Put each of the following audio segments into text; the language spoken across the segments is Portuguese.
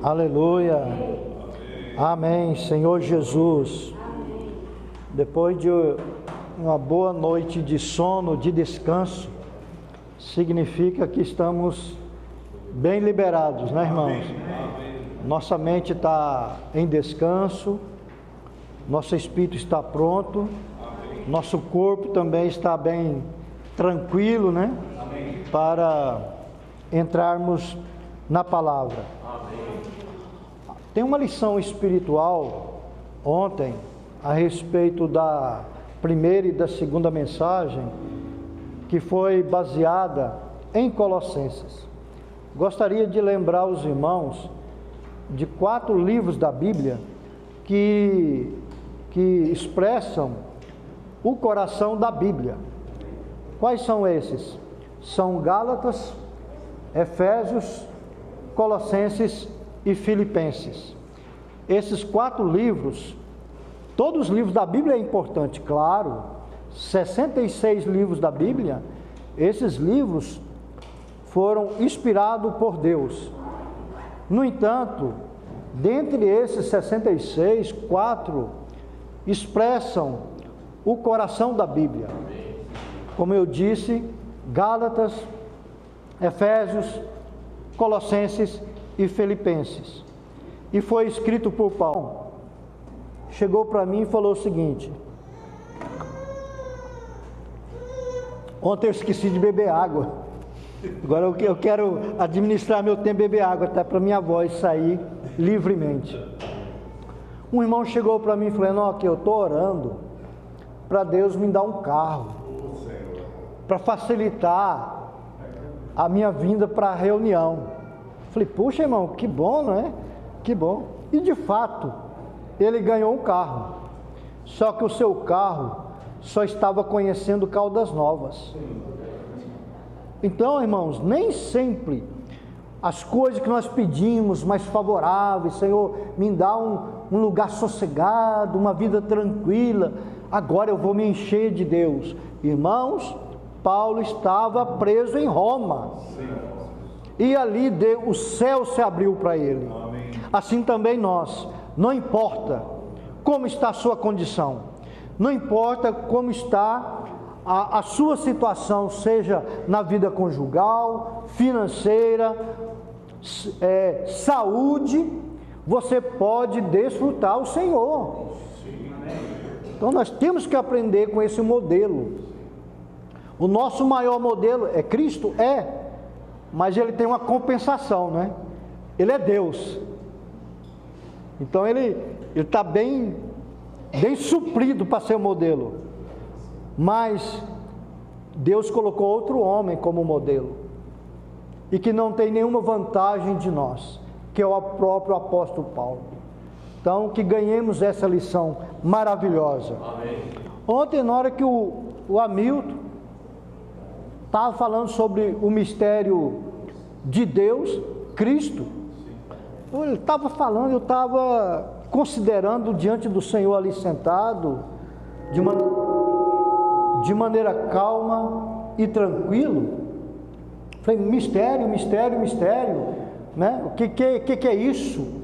Aleluia. Amém. Senhor Jesus, depois de uma boa noite de sono, de descanso, significa que estamos bem liberados, né, irmãos? Nossa mente está em descanso, nosso espírito está pronto, nosso corpo também está bem tranquilo, né? Para entrarmos na palavra. Tem uma lição espiritual ontem a respeito da primeira e da segunda mensagem, que foi baseada em Colossenses. Gostaria de lembrar os irmãos de 4 livros da Bíblia que expressam o coração da Bíblia. Quais são esses? São Gálatas, Efésios, Colossenses e Filipenses. Esses 4 livros, todos os livros da Bíblia é importante, claro, 66 livros da Bíblia, esses livros foram inspirados por Deus. No entanto, dentre esses 66, 4 expressam o coração da Bíblia. Como eu disse, Gálatas, Efésios, Colossenses e Filipenses. E foi escrito por Paulo. Chegou para mim e falou o seguinte: ontem eu esqueci de beber água. Agora eu quero administrar meu tempo e beber água, até para minha voz sair livremente. Um irmão chegou para mim e falou: não, que eu estou orando para Deus me dar um carro, para facilitar a minha vinda para a reunião. Falei: puxa, irmão, que bom, não é? Que bom. E de fato, ele ganhou um carro. Só que o seu carro só estava conhecendo Caldas Novas. Então, irmãos, nem sempre as coisas que nós pedimos mais favoráveis, Senhor, me dá um lugar sossegado, uma vida tranquila, agora eu vou me encher de Deus. Irmãos, Paulo estava preso em Roma. E ali o céu se abriu para ele. Amém. Assim também nós, não importa como está a sua condição, não importa como está a sua situação, seja na vida conjugal, financeira, saúde, você pode desfrutar o Senhor. Então nós temos que aprender com esse modelo. O nosso maior modelo é Cristo? Mas ele tem uma compensação, né? Ele é Deus. Então ele está bem suprido para ser o modelo. Mas Deus colocou outro homem como modelo, e que não tem nenhuma vantagem de nós, que é o próprio apóstolo Paulo. Então, que ganhemos essa lição maravilhosa. Amém. Ontem, na hora que o Hamilton estava falando sobre o mistério de Deus, Cristo, ele estava falando, eu estava considerando diante do Senhor ali sentado, de maneira calma e tranquilo. Falei: mistério, né? O que é isso?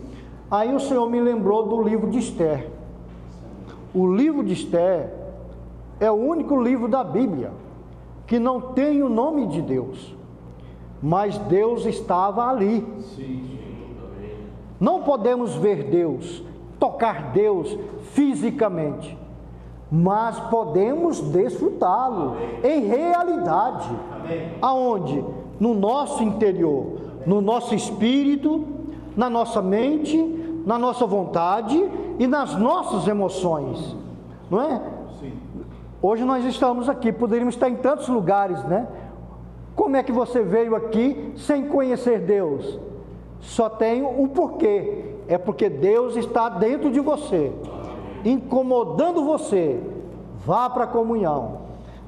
Aí o Senhor me lembrou do livro de Esther. O livro de Esther é o único livro da Bíblia que não tem o nome de Deus, mas Deus estava ali. Não podemos ver Deus, tocar Deus fisicamente, mas podemos desfrutá-lo em realidade. Aonde? No nosso interior, no nosso espírito, na nossa mente, na nossa vontade e nas nossas emoções, não é? Hoje nós estamos aqui, poderíamos estar em tantos lugares, né? Como é que você veio aqui sem conhecer Deus? Só tem o porquê. É porque Deus está dentro de você, incomodando você. Vá para a comunhão,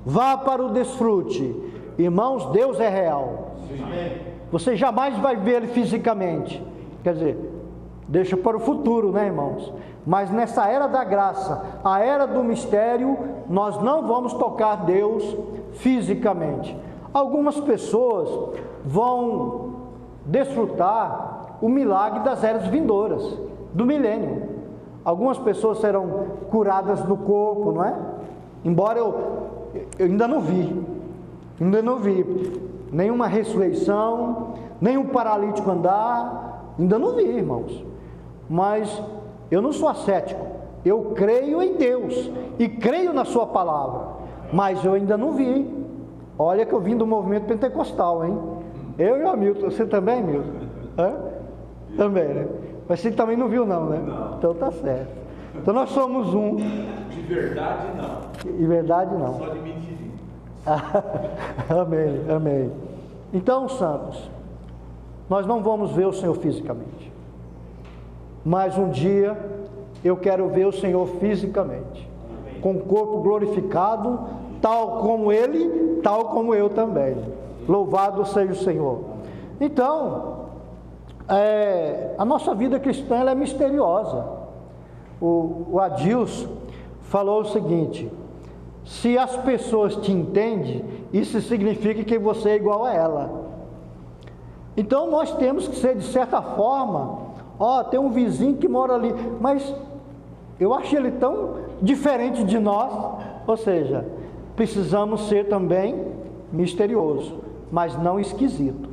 vá para o desfrute. Irmãos, Deus é real. Você jamais vai ver Ele fisicamente. Quer dizer, deixa para o futuro, né, irmãos? Mas nessa era da graça, a era do mistério, nós não vamos tocar Deus fisicamente. Algumas pessoas vão desfrutar o milagre das eras vindouras, do milênio. Algumas pessoas serão curadas no corpo, não é? Embora eu ainda não vi nenhuma ressurreição, nenhum paralítico andar, ainda não vi, irmãos. Mas eu não sou ascético, eu creio em Deus e creio na sua palavra, mas eu ainda não vi. Olha que eu vim do movimento pentecostal, hein? Eu e o Hamilton, você também, Milton? Também, né? Mas você também não viu não, né? Não. Então tá certo. Então nós somos um. De verdade não. De verdade não. Só de mentirinha. Amém, amém. Então, santos, nós não vamos ver o Senhor fisicamente, mas um dia eu quero ver o Senhor fisicamente, com o corpo glorificado, tal como Ele, tal como eu também. Louvado seja o Senhor. Então, a nossa vida cristã ela é misteriosa. O Adilson falou o seguinte: se as pessoas te entendem, isso significa que você é igual a ela. Então nós temos que ser, de certa forma, tem um vizinho que mora ali, mas eu acho ele tão diferente de nós. Ou seja, precisamos ser também misterioso, mas não esquisito,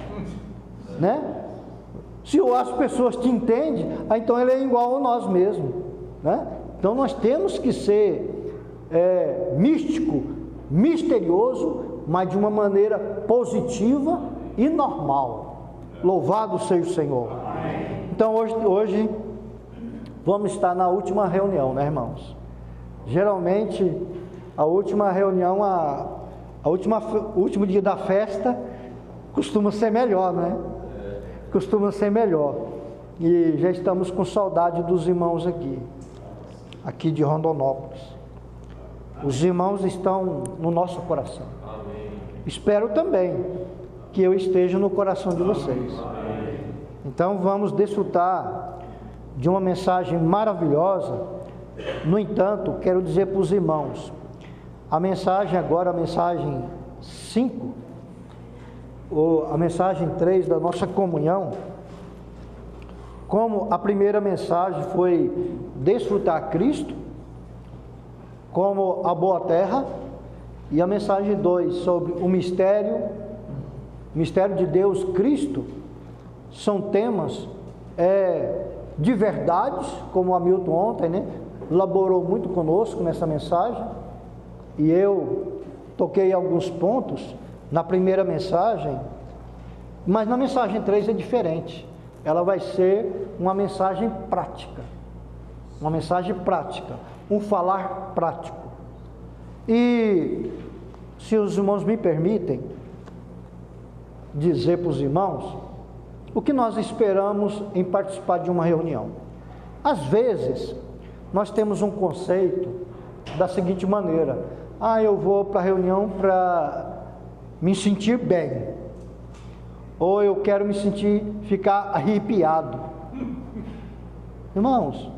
né? Se as pessoas te entendem, então ele é igual a nós mesmos, né? Então nós temos que ser místico, misterioso, mas de uma maneira positiva e normal. Louvado seja o Senhor. Então hoje vamos estar na última reunião, né, irmãos? Geralmente a última reunião, o último dia da festa costuma ser melhor, né? Costuma ser melhor. E já estamos com saudade dos irmãos aqui de Rondonópolis. Os irmãos estão no nosso coração. Amém. Espero também que eu esteja no coração de vocês. Amém. Então vamos desfrutar de uma mensagem maravilhosa. No entanto, quero dizer para os irmãos, a mensagem agora, a mensagem 5, ou a mensagem 3 da nossa comunhão, como a primeira mensagem foi desfrutar Cristo como a boa terra, e a mensagem 2 sobre o mistério de Deus, Cristo, são temas de verdades, como o Hamilton ontem, né, elaborou muito conosco nessa mensagem, e eu toquei alguns pontos na primeira mensagem, mas na mensagem 3 é diferente. Ela vai ser uma mensagem prática, um falar prático. E se os irmãos me permitem dizer para os irmãos o que nós esperamos em participar de uma reunião. Às vezes nós temos um conceito da seguinte maneira: eu vou para a reunião para me sentir bem, ou eu quero ficar arrepiado. Irmãos,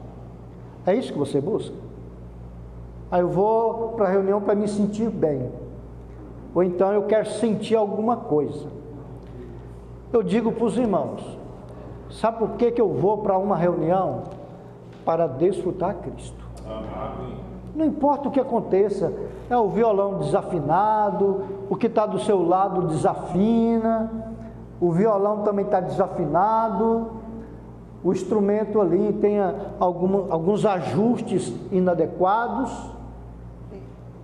é isso que você busca? Eu vou para a reunião para me sentir bem, ou então eu quero sentir alguma coisa. Eu digo para os irmãos, sabe por que eu vou para uma reunião? Para desfrutar Cristo. Não importa o que aconteça, o violão desafinado, o que está do seu lado desafina, o violão também está desafinado, o instrumento ali tem alguns ajustes inadequados,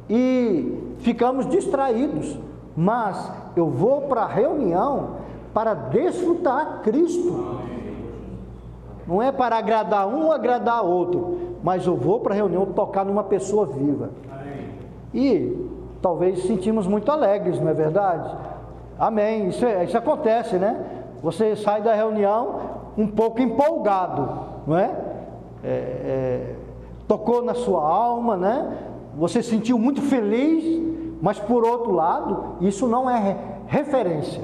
e ficamos distraídos, mas eu vou para a reunião para desfrutar Cristo, não é para agradar um ou agradar outro, mas eu vou para a reunião tocar numa pessoa viva. E talvez sentimos muito alegres, não é verdade? Amém, isso acontece, né? Você sai da reunião um pouco empolgado, não é? Tocou na sua alma, né? Você se sentiu muito feliz, mas por outro lado, isso não é referência.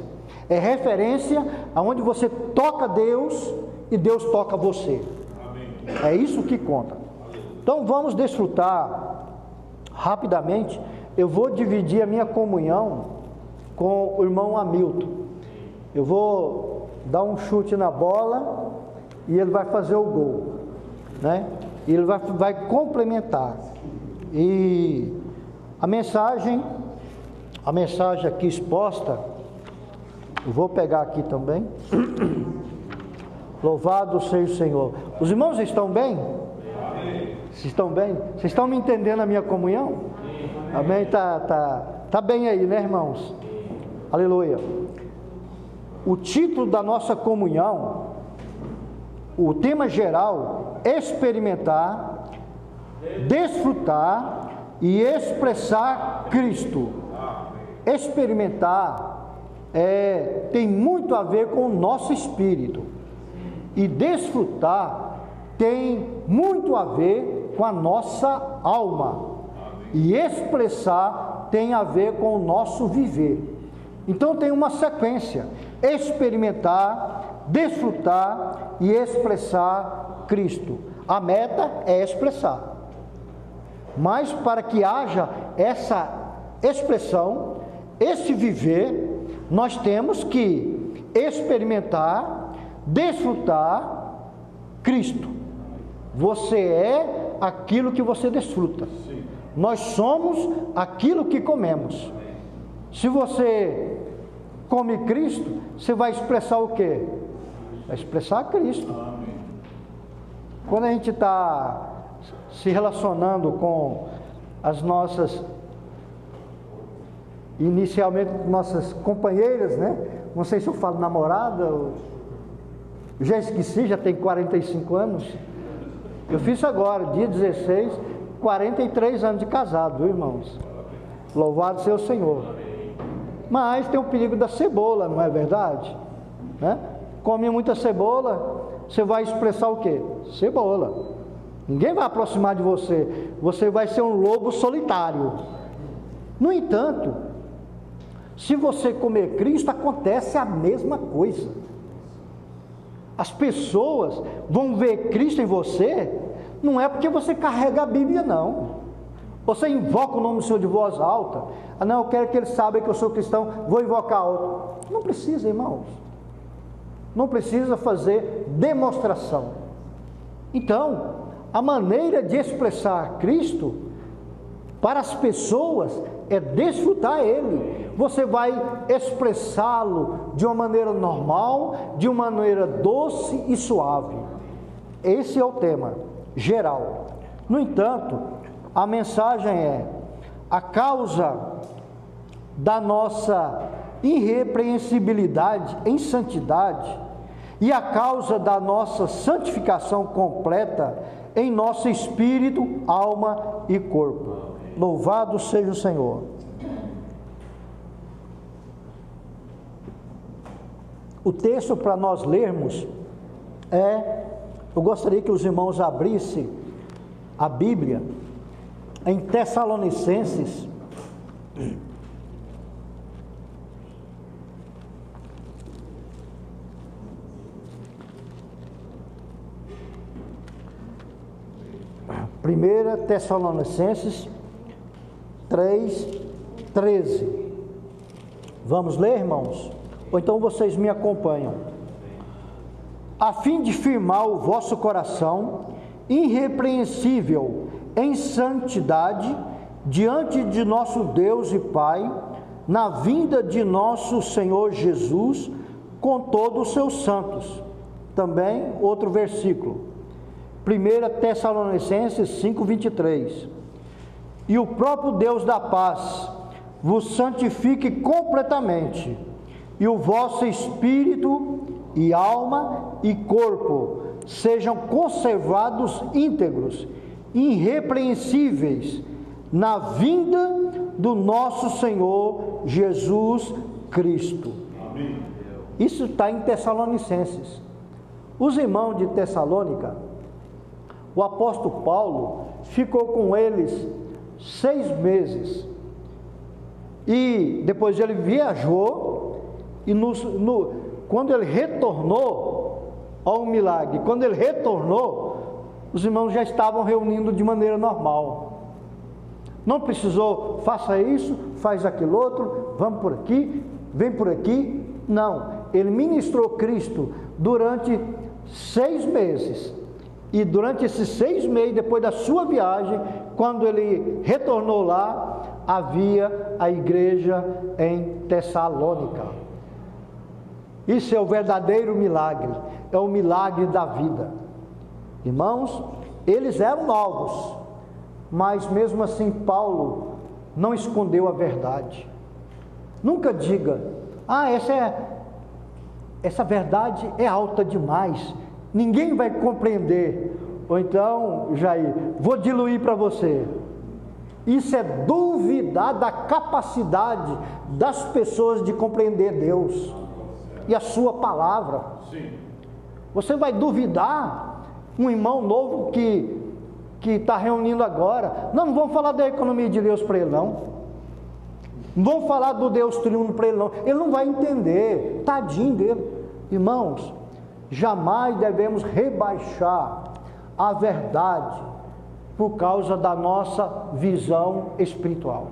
É referência aonde você toca Deus e Deus toca você. Amém. É isso que conta. Então vamos desfrutar rapidamente. Eu vou dividir a minha comunhão com o irmão Hamilton. Eu vou dá um chute na bola e ele vai fazer o gol, né? Ele vai complementar. E a mensagem aqui exposta, eu vou pegar aqui também. Louvado seja o Senhor. Os irmãos estão bem? Vocês estão bem? Vocês estão me entendendo a minha comunhão? Amém? Tá bem aí, né, irmãos? Aleluia. O título da nossa comunhão, o tema geral, experimentar, desfrutar e expressar Cristo. Experimentar tem muito a ver com o nosso espírito, e desfrutar tem muito a ver com a nossa alma, e expressar tem a ver com o nosso viver. Então tem uma sequência: experimentar, desfrutar e expressar Cristo. A meta é expressar, mas para que haja essa expressão, esse viver, nós temos que experimentar, desfrutar Cristo. Você é aquilo que você desfruta. Nós somos aquilo que comemos. Se você come Cristo, você vai expressar o quê? Vai expressar Cristo. Quando a gente está se relacionando com as nossas, inicialmente nossas companheiras, né? Não sei se eu falo namorada, eu já esqueci, já tem 45 anos. Eu fiz agora, dia 16, 43 anos de casado, viu, irmãos? Louvado seja o Senhor. Mas tem o perigo da cebola, não é verdade? Né? Come muita cebola, você vai expressar o quê? Cebola. Ninguém vai aproximar de você. Você vai ser um lobo solitário. No entanto, se você comer Cristo, acontece a mesma coisa. As pessoas vão ver Cristo em você, não é porque você carrega a Bíblia, não. Você invoca o nome do Senhor de voz alta. Ah, não, eu quero que eles saibam que eu sou cristão, vou invocar outro. Não precisa, irmãos. Não precisa fazer demonstração. Então, a maneira de expressar Cristo para as pessoas é desfrutar Ele. Você vai expressá-lo de uma maneira normal, de uma maneira doce e suave. Esse é o tema geral. No entanto, a mensagem é: a causa da nossa irrepreensibilidade em santidade e a causa da nossa santificação completa em nosso espírito, alma e corpo. Louvado seja o Senhor. O texto para nós lermos eu gostaria que os irmãos abrissem a Bíblia em Tessalonicenses, Primeira Tessalonicenses 3:13. Vamos ler, irmãos? Ou então vocês me acompanham. A fim de firmar o vosso coração irrepreensível em santidade diante de nosso Deus e Pai, na vinda de nosso Senhor Jesus com todos os seus santos. Também outro versículo, 1 Tessalonicenses 5:23. E o próprio Deus da paz vos santifique completamente, e o vosso espírito e alma e corpo sejam conservados íntegros, irrepreensíveis, na vinda do nosso Senhor Jesus Cristo. Amém. Isso está em Tessalonicenses. Os irmãos de Tessalônica, o apóstolo Paulo ficou com eles 6 meses, e depois ele viajou, e quando ele retornou, ao milagre, quando ele retornou, os irmãos já estavam reunindo de maneira normal. Não precisou, faça isso, faz aquilo outro, vamos por aqui, vem por aqui. Não, ele ministrou Cristo durante 6 meses. E durante esses 6 meses, depois da sua viagem, quando ele retornou lá, havia a igreja em Tessalônica. Isso é o verdadeiro milagre, é o milagre da vida. Irmãos, eles eram novos, mas mesmo assim Paulo não escondeu a verdade. Nunca diga, essa verdade é alta demais, ninguém vai compreender. Ou então, Jair, vou diluir para você. Isso é duvidar da capacidade das pessoas de compreender Deus e a sua palavra. Sim. Você vai duvidar um irmão novo que está reunindo agora? Não vamos falar da economia de Deus para ele, não. Não vamos falar do Deus triuno para ele, não. Ele não vai entender, tadinho dele. Irmãos, jamais devemos rebaixar a verdade por causa da nossa visão espiritual.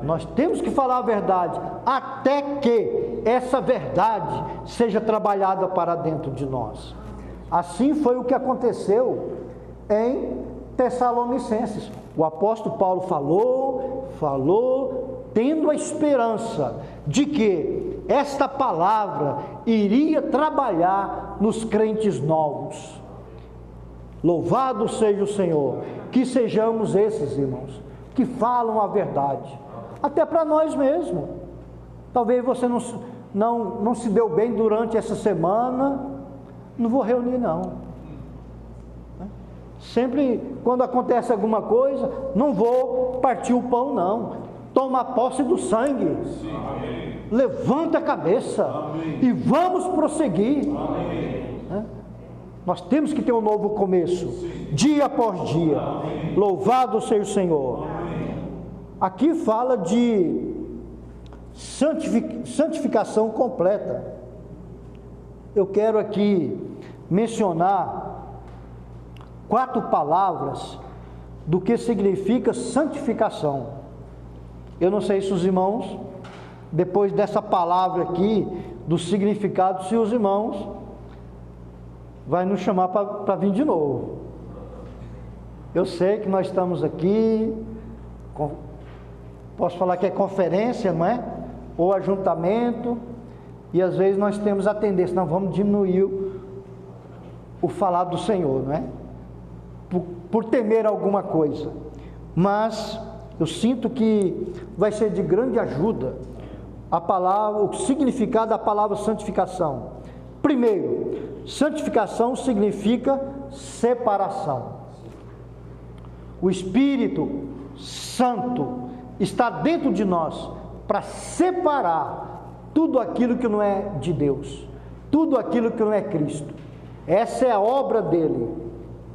Nós temos que falar a verdade até que essa verdade seja trabalhada para dentro de nós. Assim foi o que aconteceu em Tessalonicenses. O apóstolo Paulo falou, tendo a esperança de que esta palavra iria trabalhar nos crentes novos. Louvado seja o Senhor, que sejamos esses, irmãos, que falam a verdade, até para nós mesmos. Talvez você não se deu bem durante essa semana, não vou reunir não. Sempre quando acontece alguma coisa, não vou partir o pão não, toma posse do sangue. Sim. Amém. Levanta a cabeça. Amém. E vamos prosseguir. Amém. Nós temos que ter um novo começo, dia após dia. Amém. Louvado seja o Senhor. Amém. Aqui fala de santificação completa. Eu quero aqui mencionar 4 palavras do que significa santificação. Eu não sei se os irmãos, depois dessa palavra aqui, do significado, se os irmãos vai nos chamar para vir de novo. Eu sei que nós estamos aqui, posso falar que é conferência, não é? Ou ajuntamento, e às vezes nós temos a tendência, não, vamos diminuir o falar do Senhor, não é? Por temer alguma coisa. Mas eu sinto que vai ser de grande ajuda a palavra, o significado da palavra santificação. Primeiro, santificação significa separação. O Espírito Santo está dentro de nós para separar tudo aquilo que não é de Deus, tudo aquilo que não é Cristo. Essa é a obra dele.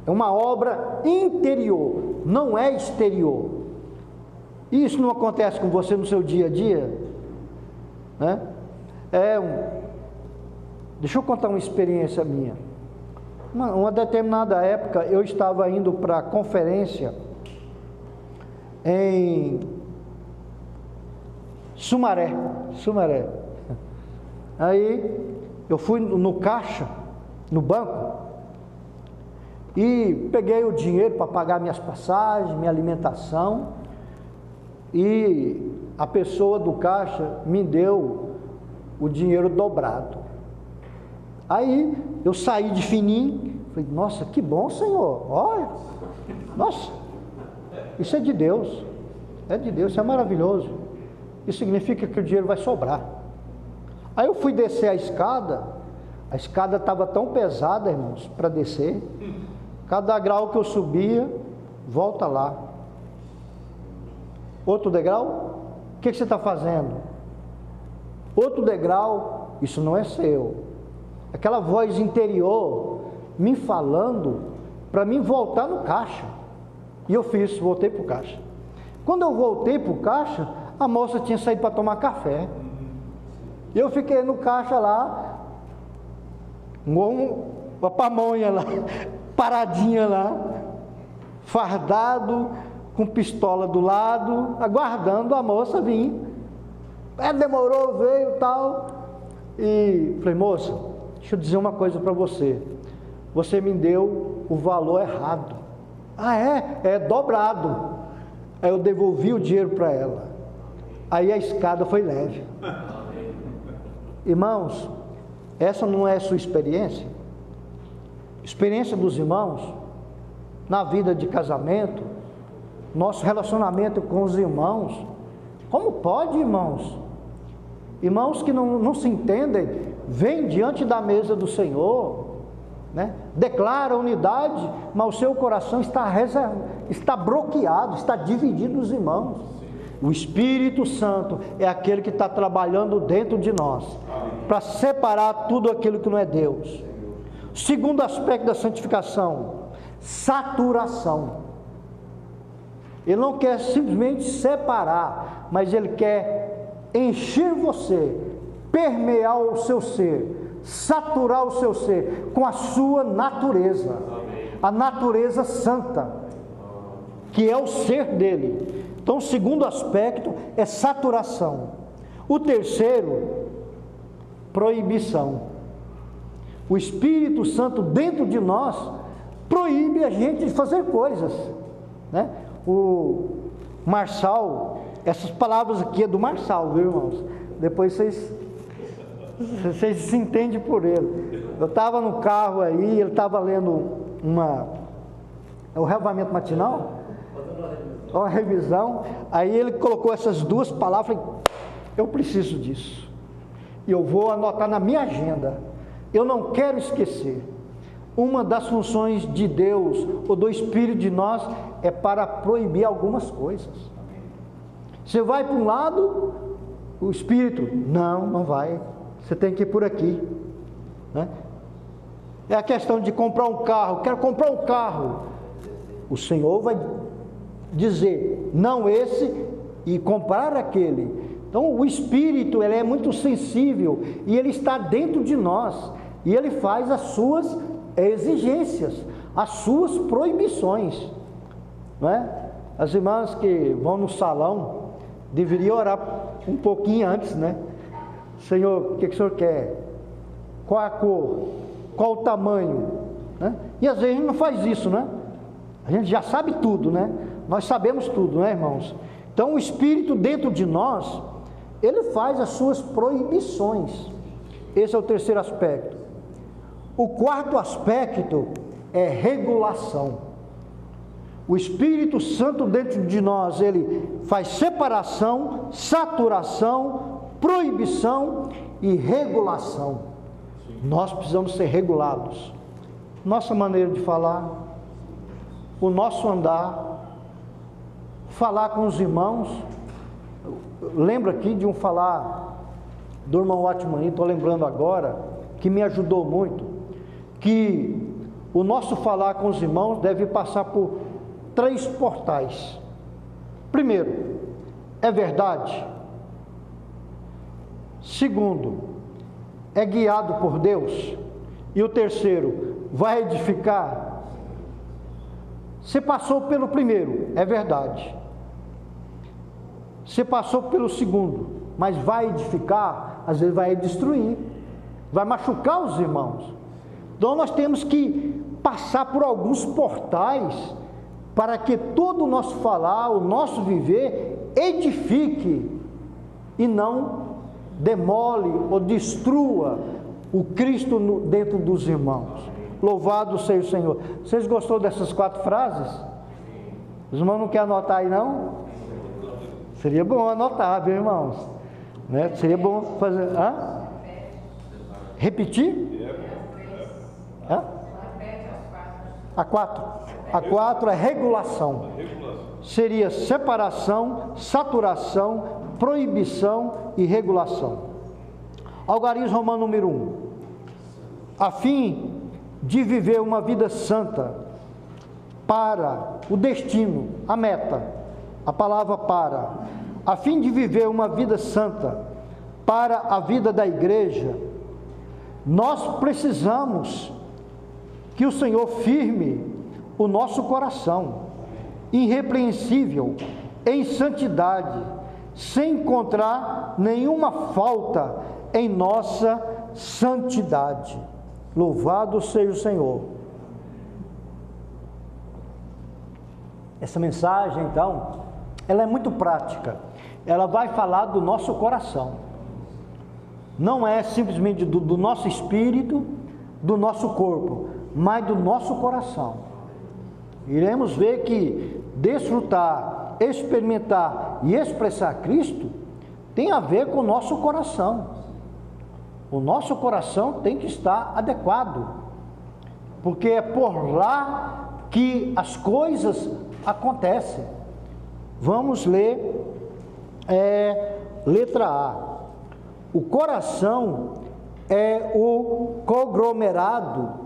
É uma obra interior, não é exterior. E isso não acontece com você no seu dia a dia? Né? Deixa eu contar uma experiência minha. Uma determinada época eu estava indo para a conferência em Sumaré. Aí eu fui no caixa, no banco, e peguei o dinheiro para pagar minhas passagens, minha alimentação, e a pessoa do caixa me deu o dinheiro dobrado. Aí eu saí de fininho, falei, nossa, que bom, Senhor, olha, nossa, isso é de Deus, isso é maravilhoso, isso significa que o dinheiro vai sobrar. Aí eu fui descer a escada estava tão pesada, irmãos, para descer, cada grau que eu subia, volta lá. Outro degrau, o que você está fazendo? Outro degrau, isso não é seu. Aquela voz interior me falando para mim voltar no caixa. E eu voltei para o caixa. Quando eu voltei para o caixa, a moça tinha saído para tomar café. E eu fiquei no caixa lá, uma pamonha lá, paradinha lá, fardado, com pistola do lado, aguardando a moça vir. Demorou, veio tal. E falei, moça, deixa eu dizer uma coisa para você. Você me deu o valor errado. Ah, é? É dobrado. Aí eu devolvi o dinheiro para ela. Aí a escada foi leve. Irmãos, essa não é a sua experiência? Experiência dos irmãos na vida de casamento, nosso relacionamento com os irmãos. Como pode, irmãos? Irmãos que não se entendem, vêm diante da mesa do Senhor, né? Declara unidade, mas o seu coração está bloqueado, está dividido nos irmãos. O Espírito Santo é aquele que está trabalhando dentro de nós, para separar tudo aquilo que não é Deus. Segundo aspecto da santificação, saturação. Ele não quer simplesmente separar, mas Ele quer encher você, permear o seu ser, saturar o seu ser com a sua natureza, a natureza santa, que é o ser dele. Então, o segundo aspecto é saturação. O terceiro, proibição. O Espírito Santo dentro de nós proíbe a gente de fazer coisas, né? O Marçal, essas palavras aqui é do Marçal, viu, irmãos? Depois vocês se entendem por ele. Eu estava no carro aí, ele estava lendo o relevamento matinal, uma revisão, aí ele colocou essas duas palavras, eu preciso disso, e eu vou anotar na minha agenda, eu não quero esquecer. Uma das funções de Deus, ou do Espírito de nós, é para proibir algumas coisas. Você vai para um lado, o Espírito, não vai, você tem que ir por aqui, né? É a questão de comprar um carro, quero comprar um carro, o Senhor vai dizer, não esse, e comprar aquele. Então o Espírito, ele é muito sensível, e ele está dentro de nós, e ele faz as suas exigências, as suas proibições, não é? As irmãs que vão no salão deveriam orar um pouquinho antes, né? Senhor, o que o Senhor quer? Qual a cor? Qual o tamanho? Né? E às vezes a gente não faz isso, né? A gente já sabe tudo, né? Nós sabemos tudo, né, irmãos? Então o Espírito dentro de nós, ele faz as suas proibições. Esse é o terceiro aspecto. O quarto aspecto é regulação. O Espírito Santo dentro de nós, ele faz separação, saturação, proibição e regulação. Nós precisamos ser regulados. Nossa maneira de falar, o nosso andar, falar com os irmãos. Lembro aqui de um falar do irmão Watman, estou lembrando agora, que me ajudou muito, que o nosso falar com os irmãos deve passar por 3 portais. Primeiro, é verdade. Segundo, é guiado por Deus. E o terceiro, vai edificar. Você passou pelo primeiro, é verdade. Você passou pelo segundo, mas vai edificar, às vezes vai destruir, vai machucar os irmãos. Então nós temos que passar por alguns portais para que todo o nosso falar, o nosso viver edifique e não demole ou destrua o Cristo dentro dos irmãos. Louvado seja o Senhor. Vocês gostaram dessas 4 frases? Os irmãos não querem anotar aí não? Seria bom anotar, viu, irmãos? Né? Seria bom fazer... Repetir? A 4. A 4 é regulação. Seria separação, saturação, proibição e regulação. Algarismo romano número 1. A fim de viver uma vida santa para o destino, a meta, a palavra para, a fim de viver uma vida santa para a vida da igreja, nós precisamos que o Senhor firme o nosso coração, irrepreensível, em santidade, sem encontrar nenhuma falta em nossa santidade. Louvado seja o Senhor. Essa mensagem, então, ela é muito prática. Ela vai falar do nosso coração. Não é simplesmente do nosso espírito, do nosso corpo, mas do nosso coração. Iremos ver que desfrutar, experimentar e expressar Cristo tem a ver com o nosso coração. O nosso coração tem que estar adequado, porque é por lá que as coisas acontecem. Vamos ler letra A. O coração é o conglomerado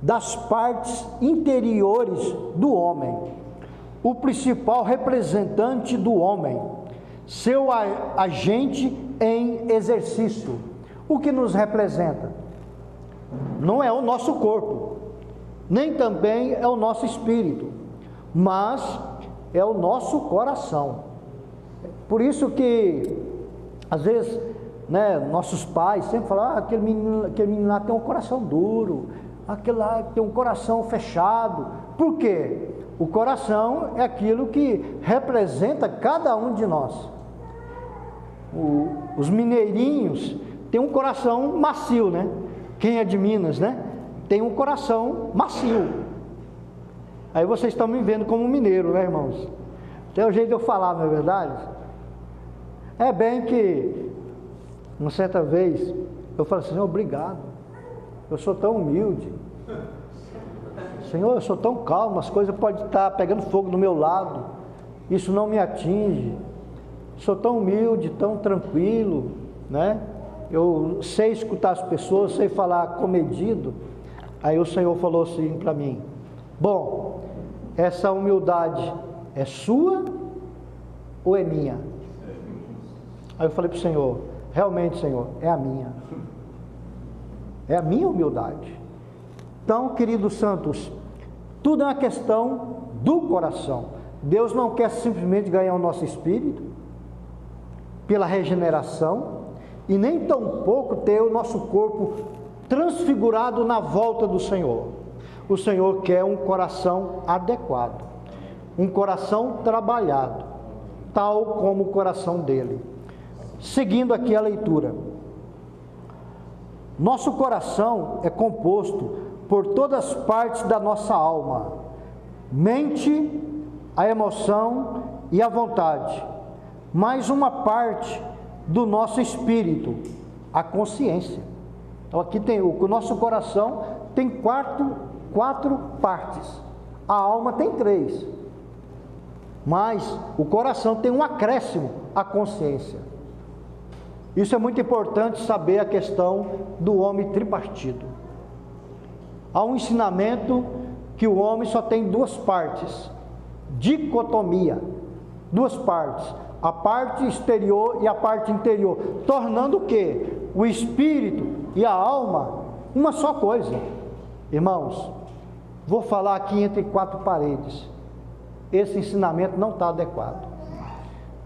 das partes interiores do homem, o principal representante do homem, seu agente em exercício. O que nos representa? Não é o nosso corpo, nem também é o nosso espírito, mas é o nosso coração. Por isso que, às vezes, nossos pais sempre falam, aquele menino lá tem um coração duro, aquele lá tem um coração fechado. Por quê? O coração é aquilo que representa cada um de nós. Os mineirinhos têm um coração macio, né? Quem é de Minas, né? Tem um coração macio. Aí vocês estão me vendo como mineiro, né, irmãos? Tem um jeito de eu falar, não é verdade? É bem que, uma certa vez, eu falei assim, Senhor, obrigado. Eu sou tão humilde. Senhor, eu sou tão calmo, as coisas podem estar pegando fogo do meu lado. Isso não me atinge. Sou tão humilde, tão tranquilo, né? Eu sei escutar as pessoas, sei falar comedido. Aí o Senhor falou assim para mim, bom, essa humildade é sua ou é minha? Aí eu falei para o Senhor, realmente, Senhor, é a minha. É a minha humildade. Então, queridos santos, tudo é uma questão do coração. Deus não quer simplesmente ganhar o nosso espírito pela regeneração e nem tampouco ter o nosso corpo transfigurado na volta do Senhor. O Senhor quer um coração adequado, um coração trabalhado, tal como o coração dele. Seguindo aqui a leitura. Nosso coração é composto por todas as partes da nossa alma, mente, a emoção e a vontade, mais uma parte do nosso espírito, a consciência. Então aqui tem o nosso coração tem quatro partes, a alma tem 3, mas o coração tem um acréscimo, a consciência. Isso é muito importante saber a questão do homem tripartido. Há um ensinamento que o homem só tem 2 partes, dicotomia, 2 partes, a parte exterior e a parte interior, tornando o quê? O espírito e a alma uma só coisa. Irmãos, vou falar aqui entre 4 paredes, esse ensinamento não está adequado.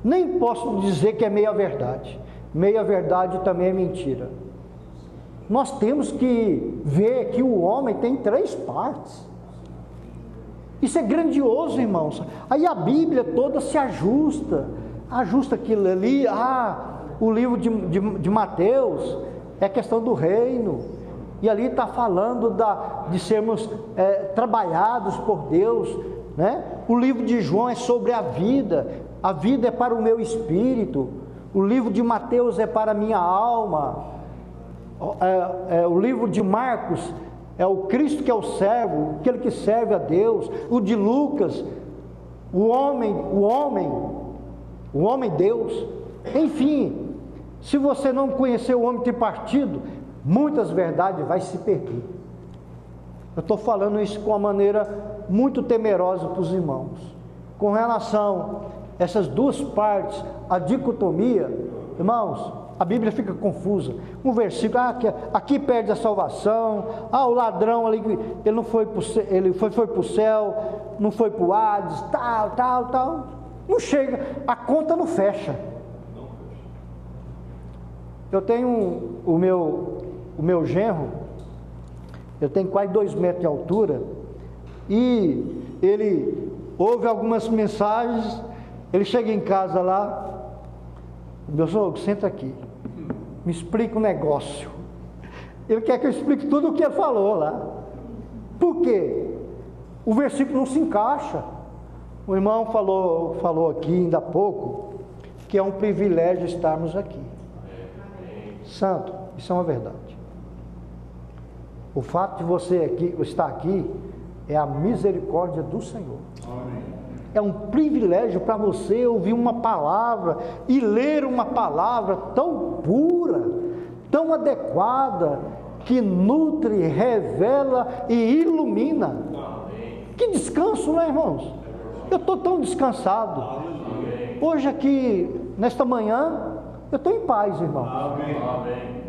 Nem posso dizer que é meia verdade. Meia verdade também é mentira. Nós temos que ver que o homem tem 3 partes. Isso é grandioso, irmãos. Aí a Bíblia toda se ajusta aquilo ali. O livro de Mateus é questão do reino, e ali está falando de sermos trabalhados por Deus, né? O livro de João é sobre a vida é para o meu espírito. O livro de Mateus é para a minha alma. O livro de Marcos é o Cristo que é o servo, aquele que serve a Deus. O de Lucas, o homem Deus. Enfim, se você não conhecer o homem tripartido, muitas verdades vai se perder. Eu estou falando isso com uma maneira muito temerosa para os irmãos. Com relação a essas 2 partes, a dicotomia, irmãos, a Bíblia fica confusa. Um versículo, aqui perde a salvação, o ladrão ali, ele não foi para o céu, ele foi para o céu, não foi para o Hades, tal. Não chega, a conta não fecha. Eu tenho o meu genro, eu tenho quase 2 metros de altura, e ele ouve algumas mensagens, ele chega em casa lá, meu sogro, senta aqui, me explica um negócio. Ele quer que eu explique tudo o que ele falou lá. Por quê? O versículo não se encaixa. O irmão falou aqui ainda há pouco, que é um privilégio estarmos aqui. Santo, isso é uma verdade. O fato de você estar aqui é a misericórdia do Senhor. É um privilégio para você ouvir uma palavra e ler uma palavra tão pura, tão adequada, que nutre, revela e ilumina. Que descanso, né, irmãos? Eu estou tão descansado. Hoje aqui, nesta manhã, eu estou em paz, irmãos.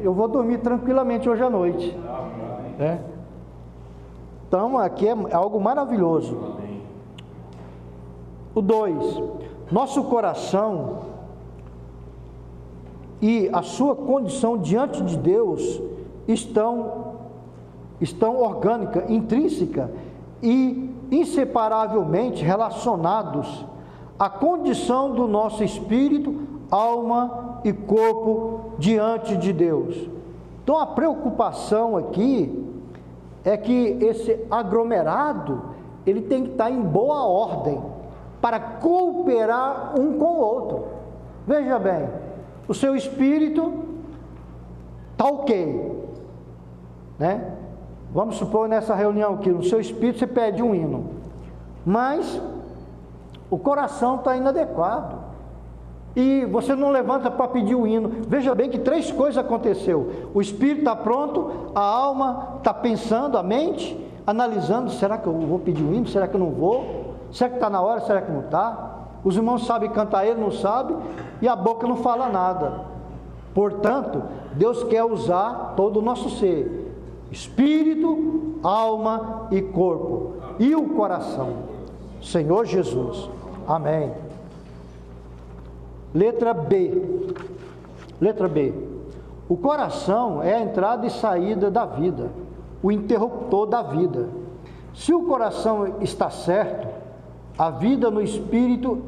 Eu vou dormir tranquilamente hoje à noite. Então, aqui é algo maravilhoso. O 2, nosso coração e a sua condição diante de Deus estão orgânica, intrínseca e inseparavelmente relacionados à condição do nosso espírito, alma e corpo diante de Deus. Então a preocupação aqui é que esse aglomerado, ele tem que estar em boa ordem, para cooperar um com o outro. Veja bem, o seu espírito está ok, né? Vamos supor nessa reunião aqui, no seu espírito você pede um hino, mas o coração está inadequado, e você não levanta para pedir o hino. Veja bem que 3 coisas aconteceu: o espírito está pronto, a alma está pensando, a mente analisando, será que eu vou pedir o hino, será que eu não vou? Será que está na hora, será que não está? Os irmãos sabem cantar, ele não sabe, e a boca não fala nada. Portanto, Deus quer usar todo o nosso ser, espírito, alma e corpo, e o coração. Senhor Jesus, amém. Letra B. O coração é a entrada e saída da vida, o interruptor da vida. Se o coração está certo, a vida no espírito,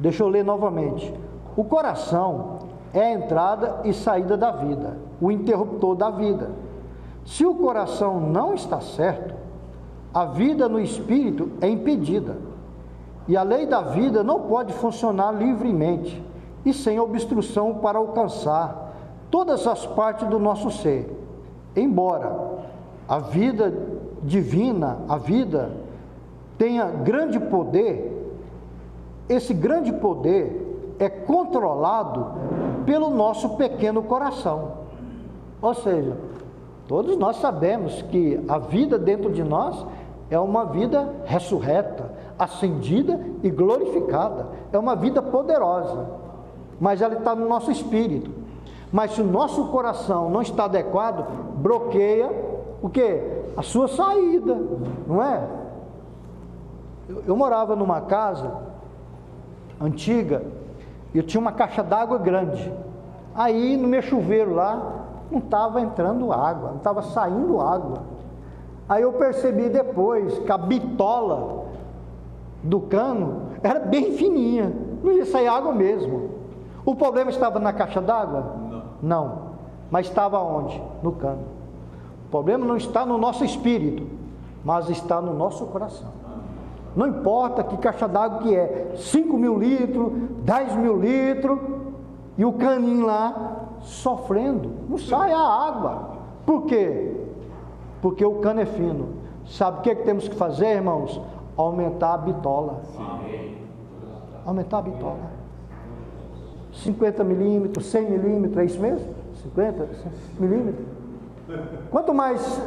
deixa eu ler novamente. O coração é a entrada e saída da vida, o interruptor da vida. Se o coração não está certo, a vida no espírito é impedida. E a lei da vida não pode funcionar livremente e sem obstrução para alcançar todas as partes do nosso ser. Embora a vida divina, a vida tenha grande poder, esse grande poder é controlado pelo nosso pequeno coração. Ou seja, todos nós sabemos que a vida dentro de nós é uma vida ressurreta, ascendida e glorificada. É uma vida poderosa, mas ela está no nosso espírito. Mas se o nosso coração não está adequado, bloqueia o quê? A sua saída, não é? Eu morava numa casa antiga, e eu tinha uma caixa d'água grande. Aí no meu chuveiro lá, não estava entrando água, não estava saindo água. Aí eu percebi depois que a bitola do cano era bem fininha, não ia sair água mesmo. O problema estava na caixa d'água? Não. Mas estava onde? No cano. O problema não está no nosso espírito, mas está no nosso coração. Não importa que caixa d'água que é, 5.000 litros, 10.000 litros, e o caninho lá sofrendo, não sai a água. Por quê? Porque o cano é fino. Sabe o que temos que fazer, irmãos? Aumentar a bitola. Aumentar a bitola. 50 milímetros, 100 milímetros, é isso mesmo? 50 milímetros. Quanto mais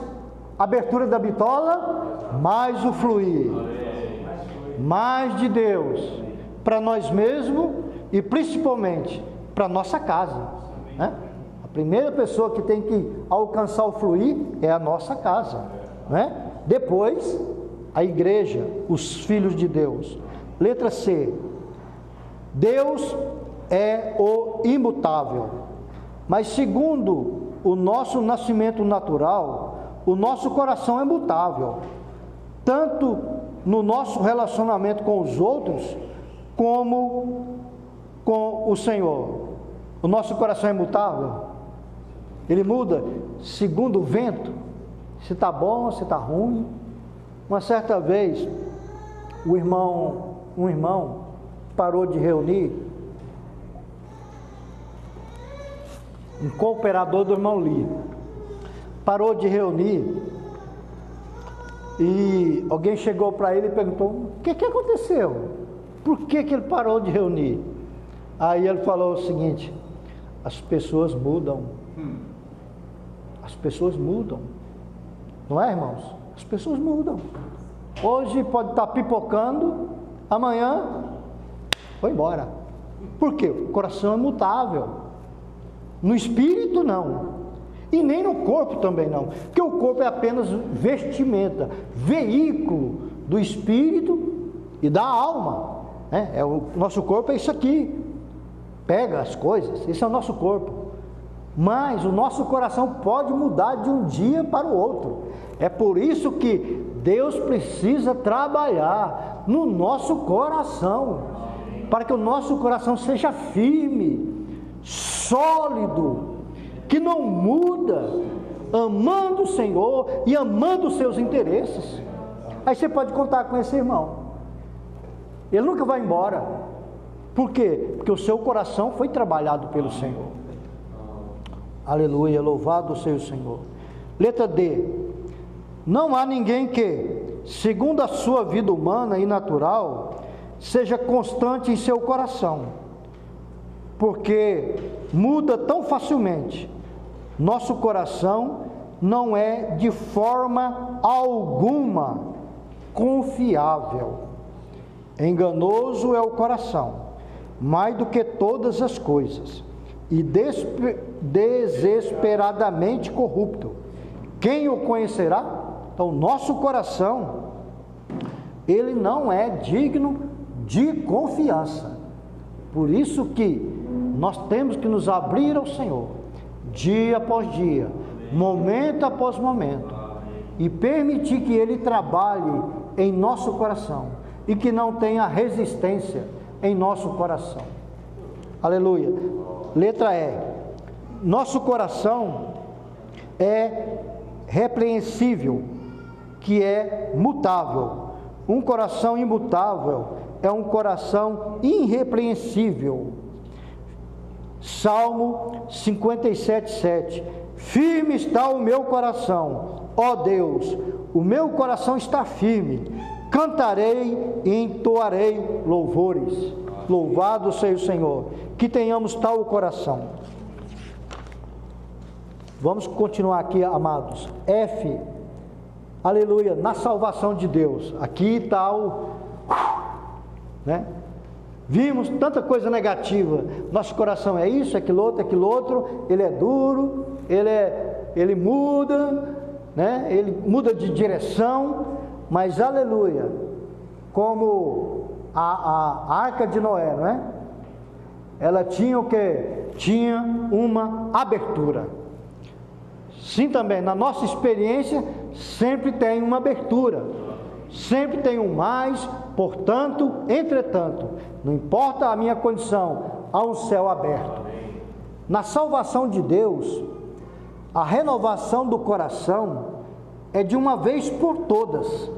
abertura da bitola, mais o fluir. Mais de Deus para nós mesmos e principalmente para nossa casa, né? A primeira pessoa que tem que alcançar o fluir é a nossa casa, né? Depois a igreja, os filhos de Deus. Letra C. Deus é o imutável. Mas segundo o nosso nascimento natural, o nosso coração é mutável, tanto no nosso relacionamento com os outros, como com o Senhor. O nosso coração é mutável, ele muda segundo o vento, se está bom, se está ruim. Uma certa vez, um irmão parou de reunir, um cooperador do irmão Lee, parou de reunir, e alguém chegou para ele e perguntou: o que aconteceu? Por que ele parou de reunir? Aí ele falou o seguinte: as pessoas mudam. As pessoas mudam. Não é, irmãos? As pessoas mudam. Hoje pode estar pipocando, amanhã foi embora. Por quê? O coração é mutável. No espírito não, e nem no corpo também não, porque o corpo é apenas vestimenta, veículo do espírito e da alma, né? O nosso corpo é isso aqui, pega as coisas, esse é o nosso corpo. Mas o nosso coração pode mudar de um dia para o outro. É por isso que Deus precisa trabalhar no nosso coração, para que o nosso coração seja firme, sólido, que não muda, amando o Senhor e amando os seus interesses. Aí você pode contar com esse irmão, ele nunca vai embora. Por quê? Porque o seu coração foi trabalhado pelo Senhor. Aleluia, louvado seja o Senhor. Letra D: não há ninguém que, segundo a sua vida humana e natural, seja constante em seu coração, porque muda tão facilmente. Nosso coração não é de forma alguma confiável. Enganoso é o coração, mais do que todas as coisas, e desesperadamente corrupto. Quem o conhecerá? Então, nosso coração, ele não é digno de confiança. Por isso que nós temos que nos abrir ao Senhor, dia após dia, momento após momento, e permitir que Ele trabalhe em nosso coração, e que não tenha resistência em nosso coração. Aleluia. Letra E: nosso coração é repreensível, que é mutável. Um coração imutável é um coração irrepreensível. Salmo 57:7: firme está o meu coração, ó Deus, o meu coração está firme, cantarei e entoarei louvores. Louvado seja o Senhor. Que tenhamos tal coração. Vamos continuar aqui, amados. F, aleluia, na salvação de Deus. Aqui está o, né? Vimos tanta coisa negativa. Nosso coração é isso, é aquilo outro. Ele é duro, ele muda, né? Ele muda de direção. Mas aleluia, como a arca de Noé, não é? Ela tinha o quê? Tinha uma abertura. Sim, também na nossa experiência sempre tem uma abertura, sempre tem um mais, portanto, entretanto, não importa a minha condição, há um céu aberto. Na salvação de Deus, a renovação do coração é de uma vez por todas.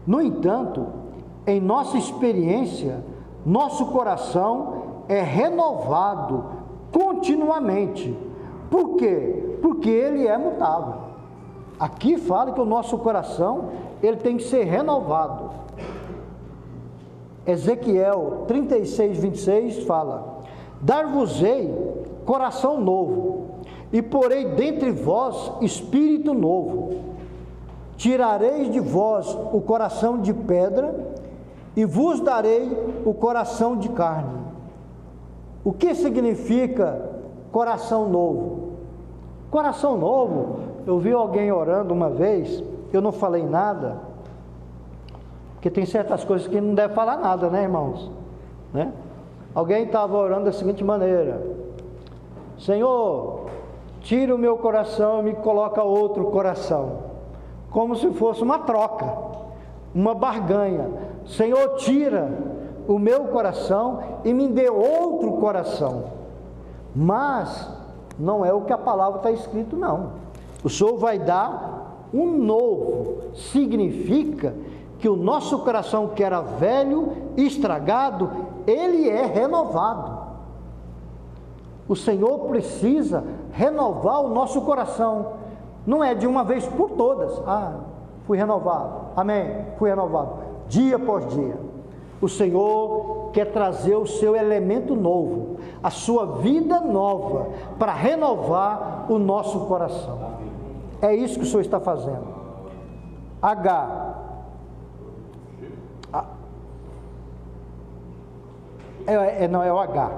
No entanto, em nossa experiência, nosso coração é renovado continuamente. Por quê? Porque ele é mutável. Aqui fala que o nosso coração, ele tem que ser renovado. Ezequiel 36:26 fala: dar-vos-ei coração novo, e porei dentre vós espírito novo. Tirareis de vós o coração de pedra, e vos darei o coração de carne. O que significa coração novo? Coração novo, eu vi alguém orando uma vez, eu não falei nada, porque tem certas coisas que não deve falar nada, né, irmãos? Né? Alguém estava orando da seguinte maneira: Senhor, tira o meu coração e me coloca outro coração, como se fosse uma troca, uma barganha. Senhor, tira o meu coração e me dê outro coração. Mas não é o que a palavra está escrito, não. O Senhor vai dar um novo. Significa que o nosso coração, que era velho, estragado, ele é renovado. O Senhor precisa renovar o nosso coração. Não é de uma vez por todas. Fui renovado. Amém. Fui renovado. Dia após dia. O Senhor quer trazer o seu elemento novo, a sua vida nova, para renovar o nosso coração. É isso que o Senhor está fazendo. Não é o H.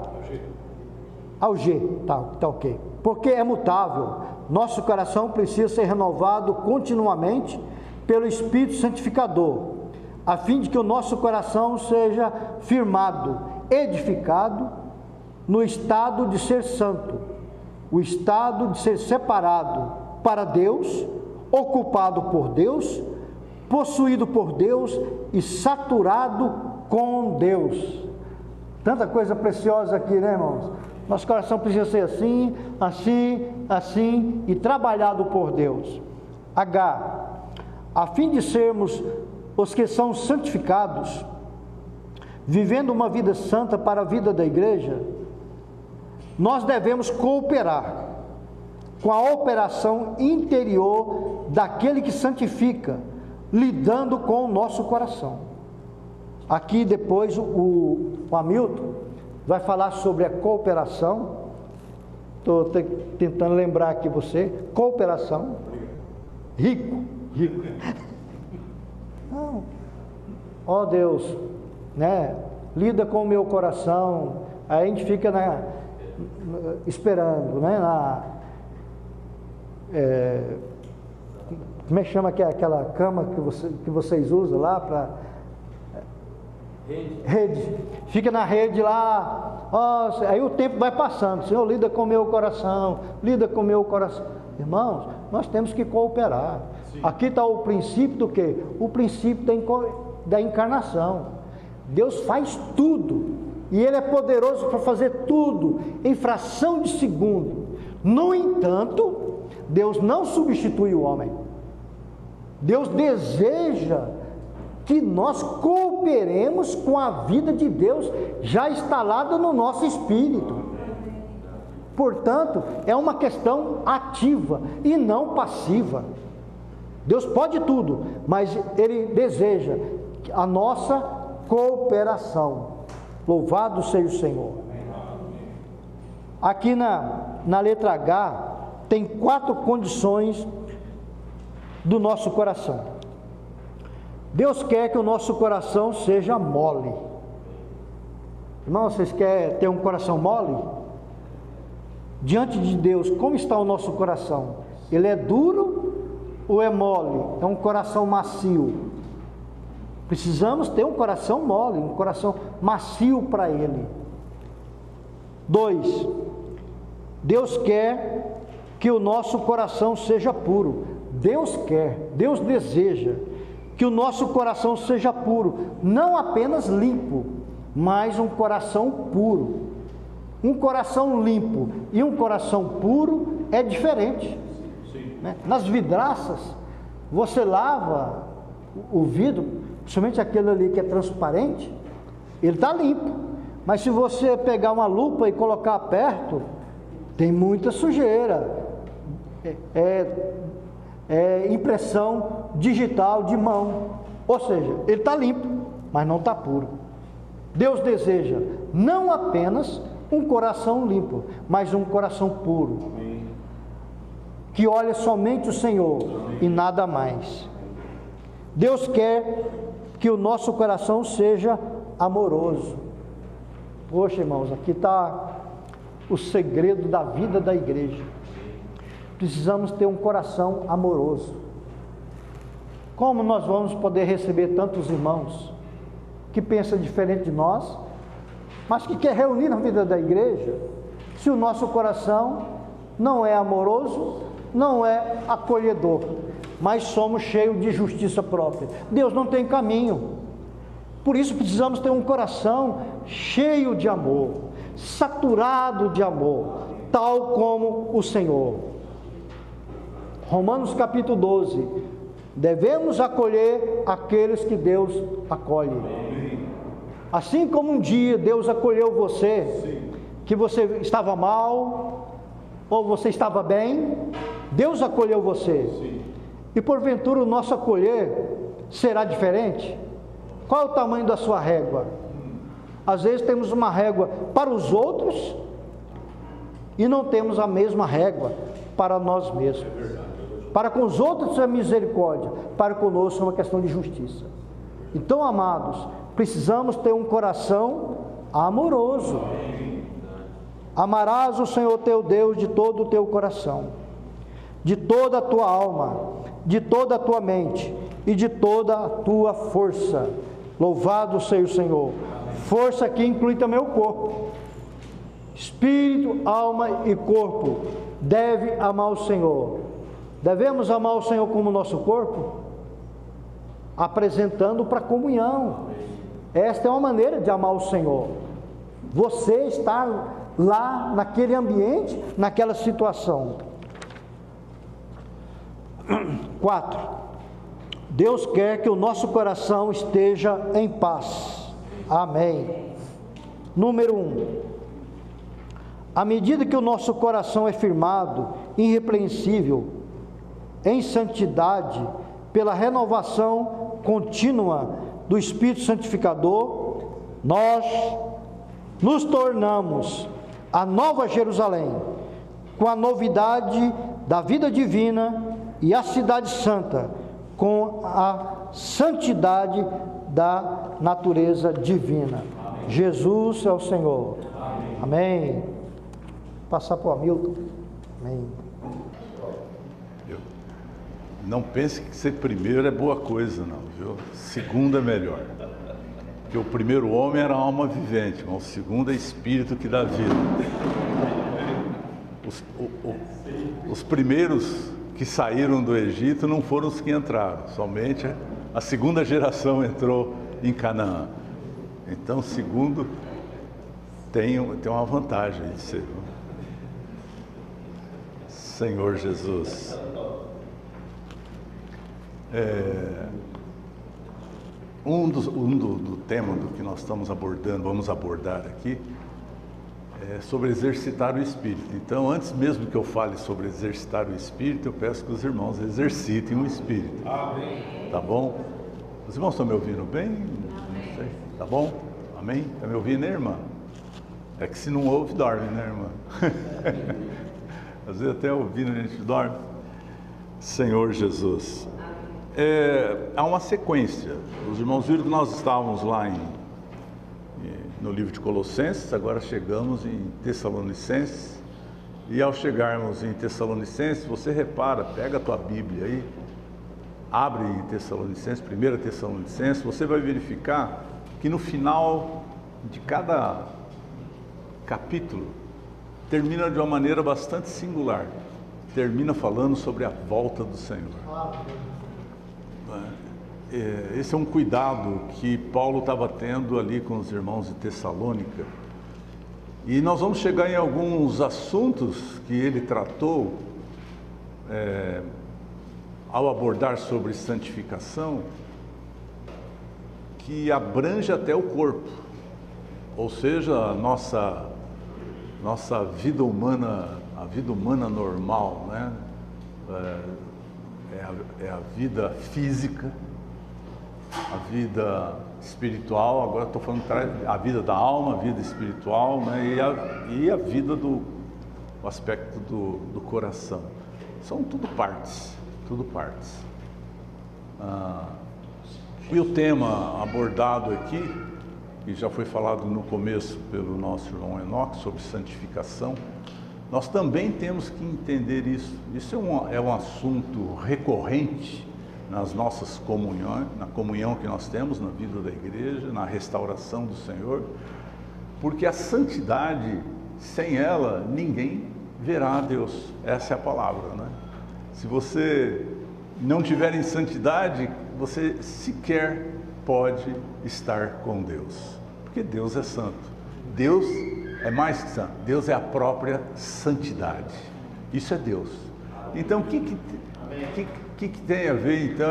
Ao G, tá ok. Porque é mutável. Nosso coração precisa ser renovado continuamente pelo Espírito Santificador, a fim de que o nosso coração seja firmado, edificado no estado de ser santo, o estado de ser separado para Deus, ocupado por Deus, possuído por Deus e saturado com Deus. Tanta coisa preciosa aqui, né, irmãos? Nosso coração precisa ser assim, assim, assim e trabalhado por Deus. A fim de sermos os que são santificados, vivendo uma vida santa para a vida da igreja, nós devemos cooperar com a operação interior daquele que santifica, lidando com o nosso coração. Aqui depois o Hamilton vai falar sobre a cooperação. Estou tentando lembrar aqui você. Cooperação. Rico. Não. Ó Deus, né? Lida com o meu coração. Aí a gente fica esperando, né? Como é que chama aquela cama que vocês usam lá para... Rede. Fica na rede lá. Aí o tempo vai passando. Senhor, lida com o meu coração. Lida com o meu coração. Irmãos, nós temos que cooperar. Sim. Aqui está o princípio do quê? O princípio da encarnação. Deus faz tudo. E Ele é poderoso para fazer tudo em fração de segundo. No entanto, Deus não substitui o homem. Deus deseja que nós cooperemos com a vida de Deus já instalada no nosso espírito. Portanto, é uma questão ativa e não passiva. Deus pode tudo, mas Ele deseja a nossa cooperação. Louvado seja o Senhor. Aqui na letra H, tem 4 condições do nosso coração. Deus quer que o nosso coração seja mole. Irmão, vocês querem ter um coração mole? Diante de Deus, como está o nosso coração? Ele é duro ou é mole? É um coração macio. Precisamos ter um coração mole, um coração macio para Ele. 2. Deus quer que o nosso coração seja puro. Deus quer, Deus deseja que o nosso coração seja puro, não apenas limpo, mas um coração puro. Um coração limpo e um coração puro é diferente. Né? Nas vidraças, você lava o vidro, principalmente aquele ali que é transparente, ele está limpo. Mas se você pegar uma lupa e colocar perto, tem muita sujeira. Impressão digital de mão, ou seja, ele está limpo, mas não está puro. Deus deseja não apenas um coração limpo, mas um coração puro. Amém. Que olha somente o Senhor. Amém. E nada mais. Deus quer que o nosso coração seja amoroso. Poxa, irmãos, aqui está o segredo da vida da igreja. Precisamos ter um coração amoroso. Como nós vamos poder receber tantos irmãos que pensam diferente de nós, mas que quer reunir na vida da igreja, se o nosso coração não é amoroso, não é acolhedor, mas somos cheios de justiça própria. Deus não tem caminho. Por isso precisamos ter um coração cheio de amor, saturado de amor, tal como o Senhor. Romanos capítulo 12. Devemos acolher aqueles que Deus acolhe. Assim como um dia Deus acolheu você, que você estava mal, ou você estava bem, Deus acolheu você. E porventura o nosso acolher será diferente? Qual é o tamanho da sua régua? Às vezes temos uma régua para os outros e não temos a mesma régua para nós mesmos. Para com os outros é misericórdia, para conosco é uma questão de justiça. Então, amados, precisamos ter um coração amoroso. Amarás o Senhor teu Deus de todo o teu coração, de toda a tua alma, de toda a tua mente e de toda a tua força. Louvado seja o Senhor. Força aqui inclui também o corpo. Espírito, alma e corpo deve amar o Senhor. Devemos amar o Senhor como nosso corpo, apresentando para comunhão. Esta é uma maneira de amar o Senhor. Você está lá naquele ambiente, naquela situação. 4. Deus quer que o nosso coração esteja em paz. Amém. Número 1. À medida que o nosso coração é firmado, irrepreensível, em santidade, pela renovação contínua do Espírito Santificador, nós nos tornamos a Nova Jerusalém, com a novidade da vida divina, e a cidade santa, com a santidade da natureza divina. Amém. Jesus é o Senhor. Amém. Amém. Passar para o Hamilton. Amém. Não pense que ser primeiro é boa coisa, não, viu? Segundo é melhor. Porque o primeiro homem era alma vivente, mas o segundo é espírito que dá vida. Os primeiros que saíram do Egito não foram os que entraram, somente a segunda geração entrou em Canaã. Então, o segundo tem uma vantagem de ser. Senhor Jesus. Do tema do que nós estamos abordando, vamos abordar aqui, é sobre exercitar o Espírito. Então, antes mesmo que eu fale sobre exercitar o Espírito, eu peço que os irmãos exercitem o Espírito. Amém. Tá bom? Os irmãos estão me ouvindo bem? Não sei. Tá bom? Amém? Está me ouvindo, né, irmã? É que se não ouve, dorme, né, irmã? Às vezes até ouvindo a gente dorme. Senhor Jesus. Há uma sequência. Os irmãos viram que nós estávamos lá no livro de Colossenses, agora chegamos em Tessalonicenses, e ao chegarmos em Tessalonicenses, você repara, pega a tua Bíblia aí, abre em Tessalonicenses, 1 Tessalonicenses, você vai verificar que no final de cada capítulo, termina de uma maneira bastante singular, termina falando sobre a volta do Senhor. Esse é um cuidado que Paulo estava tendo ali com os irmãos de Tessalônica, e nós vamos chegar em alguns assuntos que ele tratou ao abordar sobre santificação, que abrange até o corpo, ou seja, a nossa vida humana, a vida humana normal, né? É a vida física, a vida espiritual, agora estou falando a vida da alma, a vida espiritual, né? E a vida o aspecto do coração. São tudo partes. E o tema abordado aqui, que já foi falado no começo pelo nosso irmão Enoque, sobre santificação, nós também temos que entender isso. Isso é um assunto recorrente nas nossas comunhões, na comunhão que nós temos na vida da igreja, na restauração do Senhor, porque a santidade sem ela ninguém verá a Deus. Essa é a palavra, né? Se você não tiver em santidade, você sequer pode estar com Deus, porque Deus é santo. Deus é mais que santo, Deus é a própria santidade. Isso é Deus. Então, o que tem a ver, então,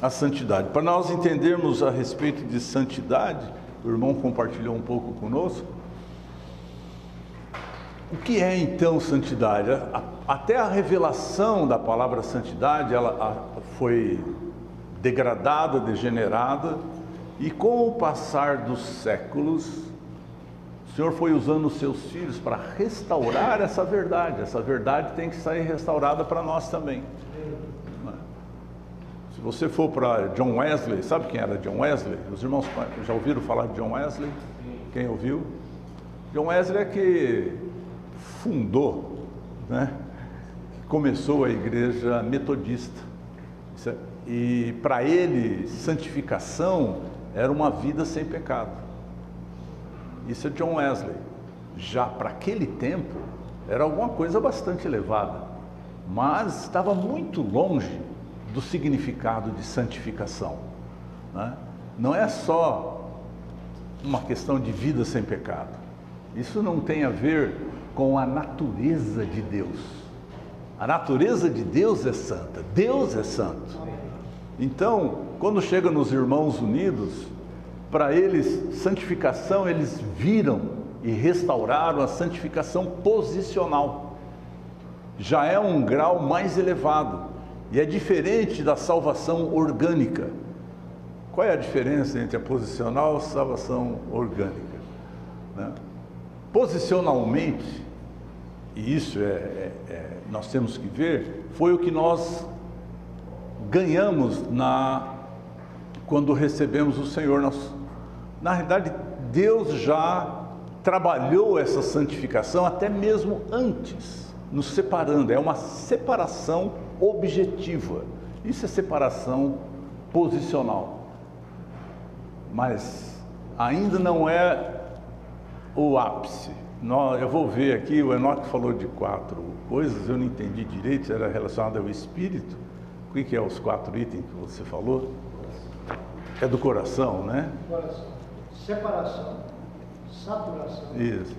a santidade? Para nós entendermos a respeito de santidade, o irmão compartilhou um pouco conosco. O que é, então, santidade? Até a revelação da palavra santidade, ela foi degradada, degenerada, e com o passar dos séculos, o Senhor foi usando os seus filhos para restaurar essa verdade. Essa verdade tem que sair restaurada para nós também. Se você for para John Wesley, sabe quem era John Wesley? Os irmãos já ouviram falar de John Wesley? Quem ouviu? John Wesley é que fundou, né? Começou a igreja metodista. E para ele, santificação era uma vida sem pecado. Isso é John Wesley. Já para aquele tempo, era alguma coisa bastante elevada, mas estava muito longe do significado de santificação, né? Não é só uma questão de vida sem pecado. Isso não tem a ver com a natureza de Deus. A natureza de Deus é santa, Deus é santo. Então, quando chega nos Irmãos Unidos, para eles, santificação, eles viram e restauraram a santificação posicional. Já é um grau mais elevado e é diferente da salvação orgânica. Qual é a diferença entre a posicional e a salvação orgânica, né? Posicionalmente, e isso nós temos que ver, foi o que nós ganhamos quando recebemos o Senhor. Na realidade, Deus já trabalhou essa santificação até mesmo antes, nos separando. É uma separação objetiva. Isso é separação posicional. Mas ainda não é o ápice. Eu vou ver aqui, o Enoque falou de 4 coisas, eu não entendi direito, se era relacionado ao Espírito. O que é os 4 itens que você falou? É do coração, né? Coração. Separação, saturação, isso.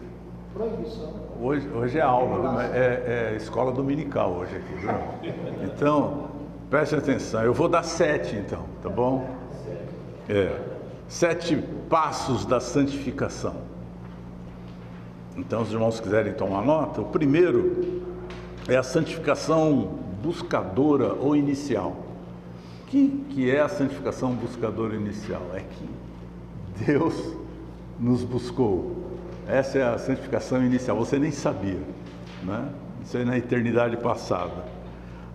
Proibição. Hoje é aula, é escola dominical hoje aqui, viu? Então, preste atenção, eu vou dar 7 então, tá bom? 7 passos da santificação. Então, se os irmãos quiserem tomar nota, o primeiro é a santificação buscadora ou inicial. O que é a santificação buscadora inicial? É que Deus nos buscou. Essa é a santificação inicial. Você nem sabia, né? Isso é na eternidade passada.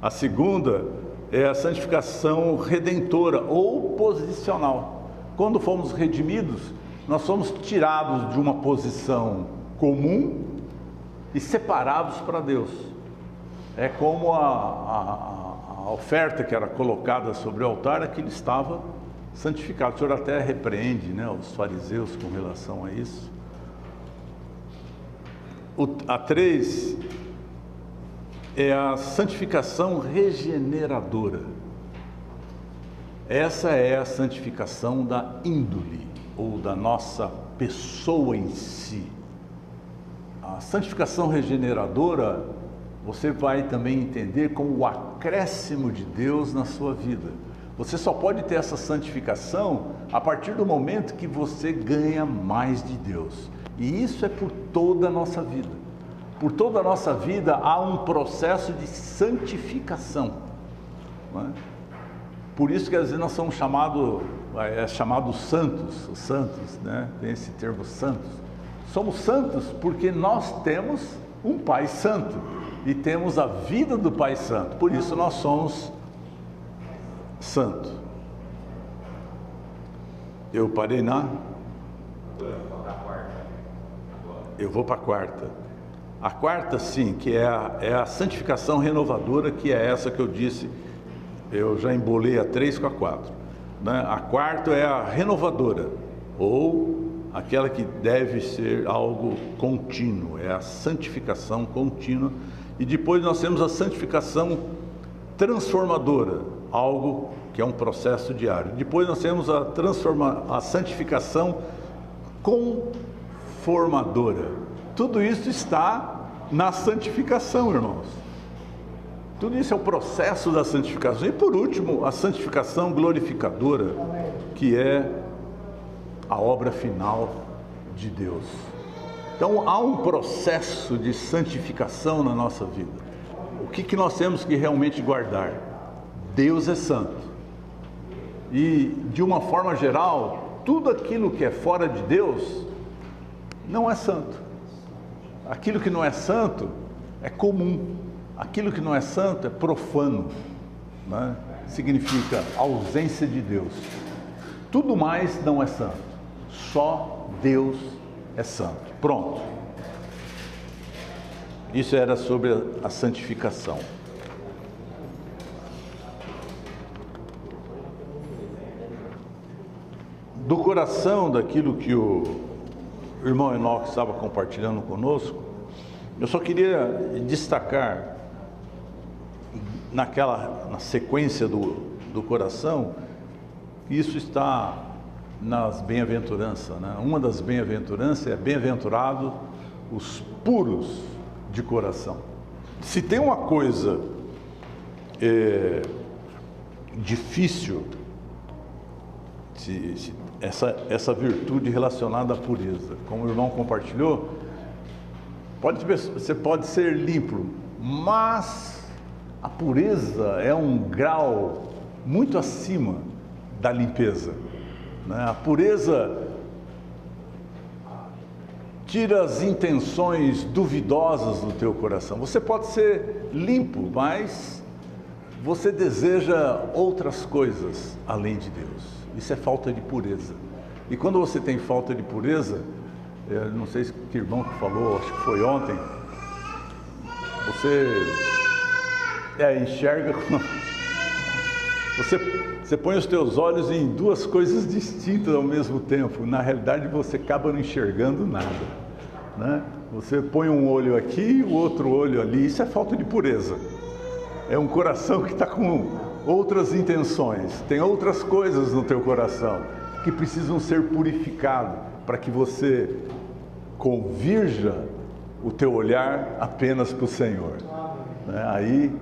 A segunda é a santificação redentora ou posicional. Quando fomos redimidos, nós somos tirados de uma posição comum e separados para Deus. É como a oferta que era colocada sobre o altar, aquilo estava santificado. O Senhor até repreende, né, os fariseus com relação a isso. A 3 é a santificação regeneradora. Essa é a santificação da índole ou da nossa pessoa em si. A santificação regeneradora, você vai também entender como o acréscimo de Deus na sua vida. Você só pode ter essa santificação a partir do momento que você ganha mais de Deus. E isso é por toda a nossa vida. Por toda a nossa vida há um processo de santificação, não é? Por isso que às vezes nós somos chamados santos, né? Tem esse termo santos. Somos santos porque nós temos um Pai Santo e temos a vida do Pai Santo. Por isso nós somos santos. Eu parei eu vou para a quarta. A quarta, sim, que é a santificação renovadora, que é essa que eu disse. Eu já embolei a 3 com a 4, né? A quarta é a renovadora, ou aquela que deve ser algo contínuo, é a santificação contínua. E depois nós temos a santificação transformadora, algo que é um processo diário. Depois nós temos a santificação conformadora. Tudo isso está na santificação, irmãos. Tudo isso é o processo da santificação. E por último, a santificação glorificadora, que é a obra final de Deus. Então há um processo de santificação na nossa vida. O que nós temos que realmente guardar? Deus é santo. E de uma forma geral, tudo aquilo que é fora de Deus não é santo. Aquilo que não é santo é comum. Aquilo que não é santo é profano, né? Significa ausência de Deus. Tudo mais não é santo. Só Deus é santo. Pronto. Isso era sobre a santificação. Do coração daquilo que o irmão Enoque estava compartilhando conosco, eu só queria destacar na sequência do coração, que isso está nas bem-aventuranças, né? Uma das bem-aventuranças é bem-aventurado os puros de coração. Se tem uma coisa difícil, essa virtude relacionada à pureza, como o irmão compartilhou, você pode ser limpo, mas a pureza é um grau muito acima da limpeza, né? A pureza tira as intenções duvidosas do teu coração. Você pode ser limpo, mas você deseja outras coisas além de Deus. Isso é falta de pureza. E quando você tem falta de pureza, eu não sei se que irmão que falou, acho que foi ontem, você enxerga, você põe os teus olhos em duas coisas distintas ao mesmo tempo. Na realidade você acaba não enxergando nada, né? Você põe um olho aqui e o outro olho ali. Isso é falta de pureza. É um coração que está com outras intenções, tem outras coisas no teu coração que precisam ser purificadas para que você convirja o teu olhar apenas para o Senhor, né? Aí,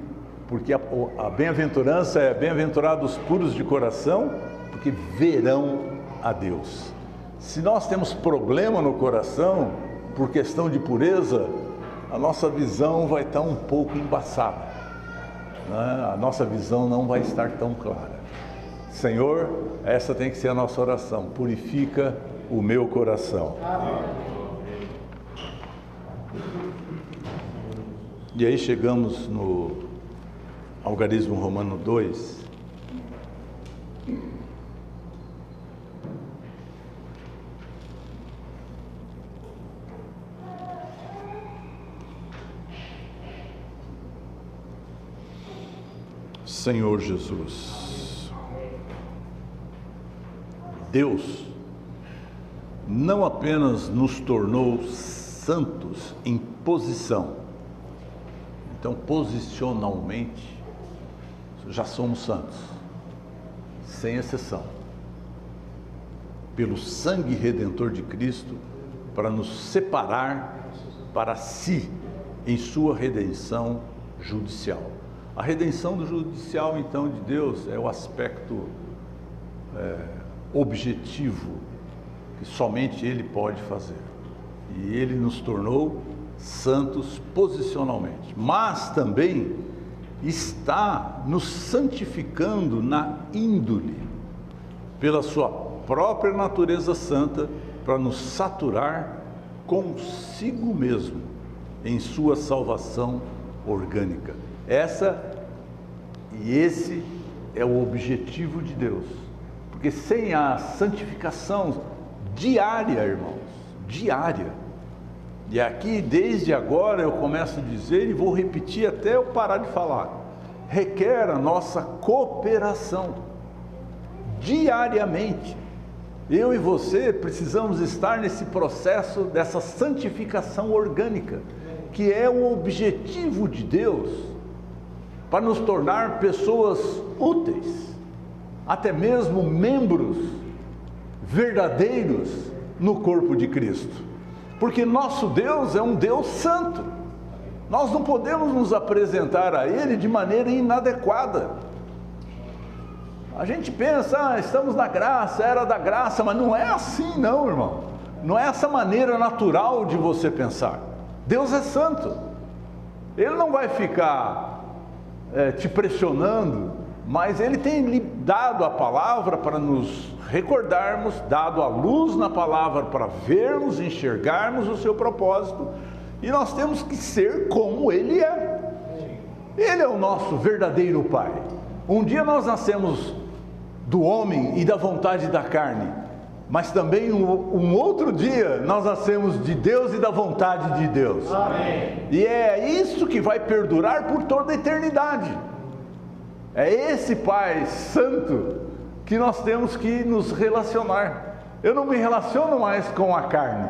porque a bem-aventurança é bem-aventurados puros de coração, porque verão a Deus. Se nós temos problema no coração por questão de pureza, a nossa visão vai estar um pouco embaçada, né? A nossa visão não vai estar tão clara. Senhor, essa tem que ser a nossa oração: purifica o meu coração. E aí chegamos no Algarismo Romano 2. Senhor Jesus, Deus não apenas nos tornou santos em posição, então posicionalmente já somos santos, sem exceção, pelo sangue redentor de Cristo, para nos separar para si em sua redenção judicial. A redenção do judicial, então, de Deus é o aspecto objetivo que somente Ele pode fazer. E Ele nos tornou santos posicionalmente, mas também está nos santificando na índole, pela sua própria natureza santa, para nos saturar consigo mesmo em sua salvação orgânica. Esse é o objetivo de Deus, porque sem a santificação diária, irmãos, diária, e aqui desde agora eu começo a dizer e vou repetir até eu parar de falar, requer a nossa cooperação diariamente, Eu e você precisamos estar nesse processo dessa santificação orgânica, que é o objetivo de Deus para nos tornar pessoas úteis, até mesmo membros verdadeiros no corpo de Cristo. Porque nosso Deus é um Deus santo. Nós não podemos nos apresentar a Ele de maneira inadequada. A gente pensa, estamos na graça, era da graça, mas não é assim não, irmão. Não é essa maneira natural de você pensar. Deus é santo. Ele não vai ficar te pressionando, mas Ele tem lhe dado a palavra para nos recordarmos, dado a luz na palavra para vermos, enxergarmos o seu propósito, e nós temos que ser como Ele é. Ele é o nosso verdadeiro Pai. Um dia nós nascemos do homem e da vontade da carne, mas também um outro dia nós nascemos de Deus e da vontade de Deus. Amém. E é isso que vai perdurar por toda a eternidade. É esse Pai Santo que nós temos que nos relacionar. Eu não me relaciono mais com a carne,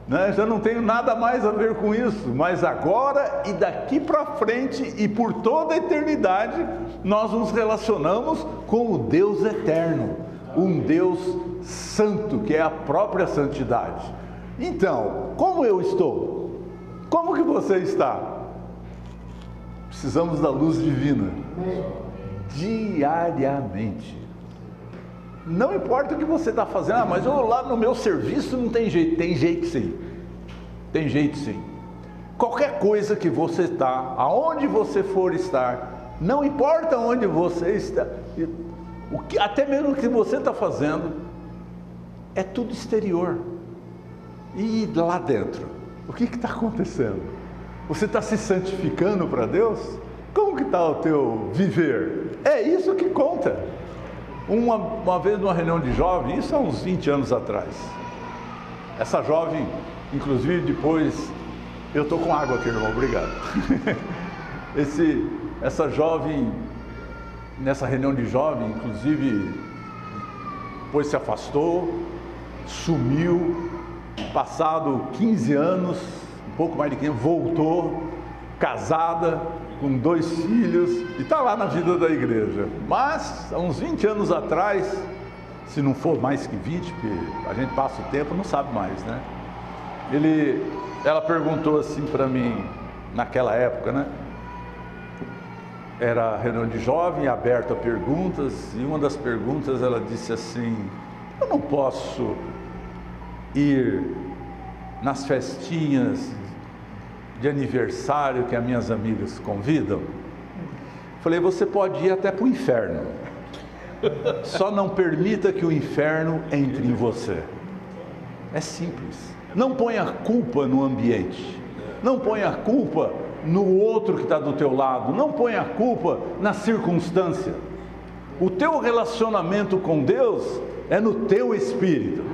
né? Já não tenho nada mais a ver com isso, mas agora e daqui para frente e por toda a eternidade nós nos relacionamos com o Deus eterno, um Deus santo, que é a própria santidade. Então, como eu estou? Como que você está? Precisamos da luz divina diariamente. Não importa o que você está fazendo, mas eu lá no meu serviço não tem jeito. Tem jeito sim, tem jeito sim. Qualquer coisa que você está, aonde você for estar, não importa onde você está, até mesmo o que você está fazendo, é tudo exterior. E lá dentro, o que está acontecendo? Você está se santificando para Deus? Como que está o teu viver? É isso que conta. Uma vez numa reunião de jovens, isso há uns 20 anos atrás, essa jovem, inclusive depois, eu estou com água aqui, irmão, obrigado. Essa jovem, nessa reunião de jovem, inclusive, depois se afastou, sumiu, passado 15 anos, um pouco mais de 15, voltou, casada, com 2 filhos, e está lá na vida da igreja. Mas, há uns 20 anos atrás, se não for mais que 20, porque a gente passa o tempo, não sabe mais, né? Ela perguntou assim para mim, naquela época, né? Era reunião de jovem, aberta a perguntas, e uma das perguntas ela disse assim: eu não posso ir nas festinhas de aniversário que as minhas amigas convidam? Falei, você pode ir até para o inferno, só não permita que o inferno entre em você. É simples. Não ponha a culpa no ambiente, não ponha a culpa no outro que está do teu lado, não ponha a culpa na circunstância. O teu relacionamento com Deus é no teu espírito.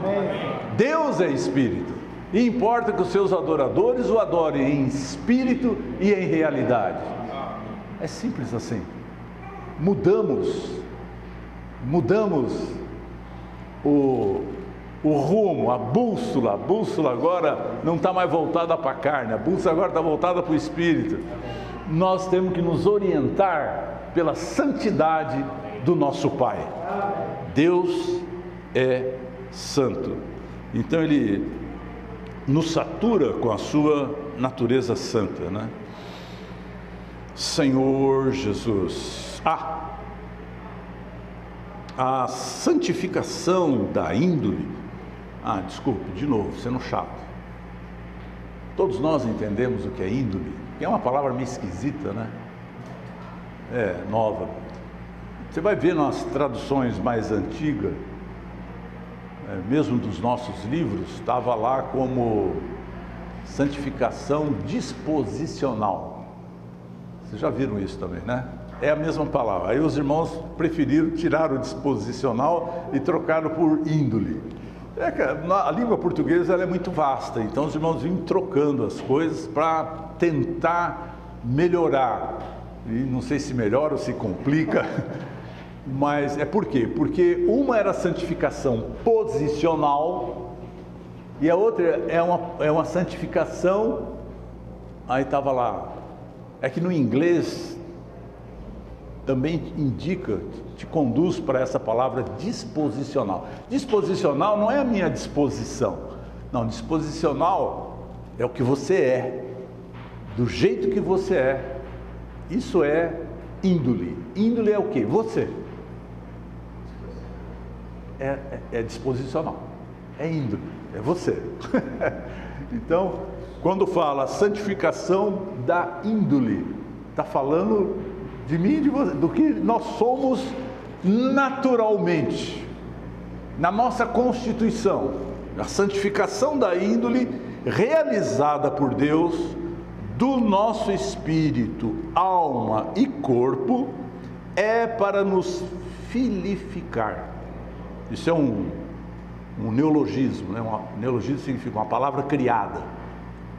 Deus é espírito. E importa que os seus adoradores o adorem em espírito e em realidade. É simples assim. Mudamos o rumo, a bússola agora não está mais voltada para a carne, a bússola agora está voltada para o espírito. Nós temos que nos orientar pela santidade do nosso Pai. Deus é santo. Então Ele nos satura com a sua natureza santa, né? Senhor Jesus. A santificação da índole. Desculpe, de novo, sendo chato. Todos nós entendemos o que é índole, que é uma palavra meio esquisita, né? Nova. Você vai ver nas traduções mais antigas, mesmo dos nossos livros, estava lá como santificação disposicional. Vocês já viram isso também, né? É a mesma palavra. Aí os irmãos preferiram tirar o disposicional e trocaram por índole. A língua portuguesa ela é muito vasta, então os irmãos vinham trocando as coisas para tentar melhorar. E não sei se melhora ou se complica. Mas é por quê? Porque uma era santificação posicional e a outra é uma santificação, aí estava lá, é que no inglês também indica, te conduz para essa palavra disposicional. Disposicional não é a minha disposição, não, disposicional é o que você é, do jeito que você é, isso é índole. Índole é o quê? Você. É disposicional, é índole, é você. Então, quando fala santificação da índole, está falando de mim e de você, do que nós somos naturalmente, na nossa constituição. A santificação da índole realizada por Deus, do nosso espírito, alma e corpo, é para nos filificar. Isso é um neologismo, né? Um neologismo significa uma palavra criada.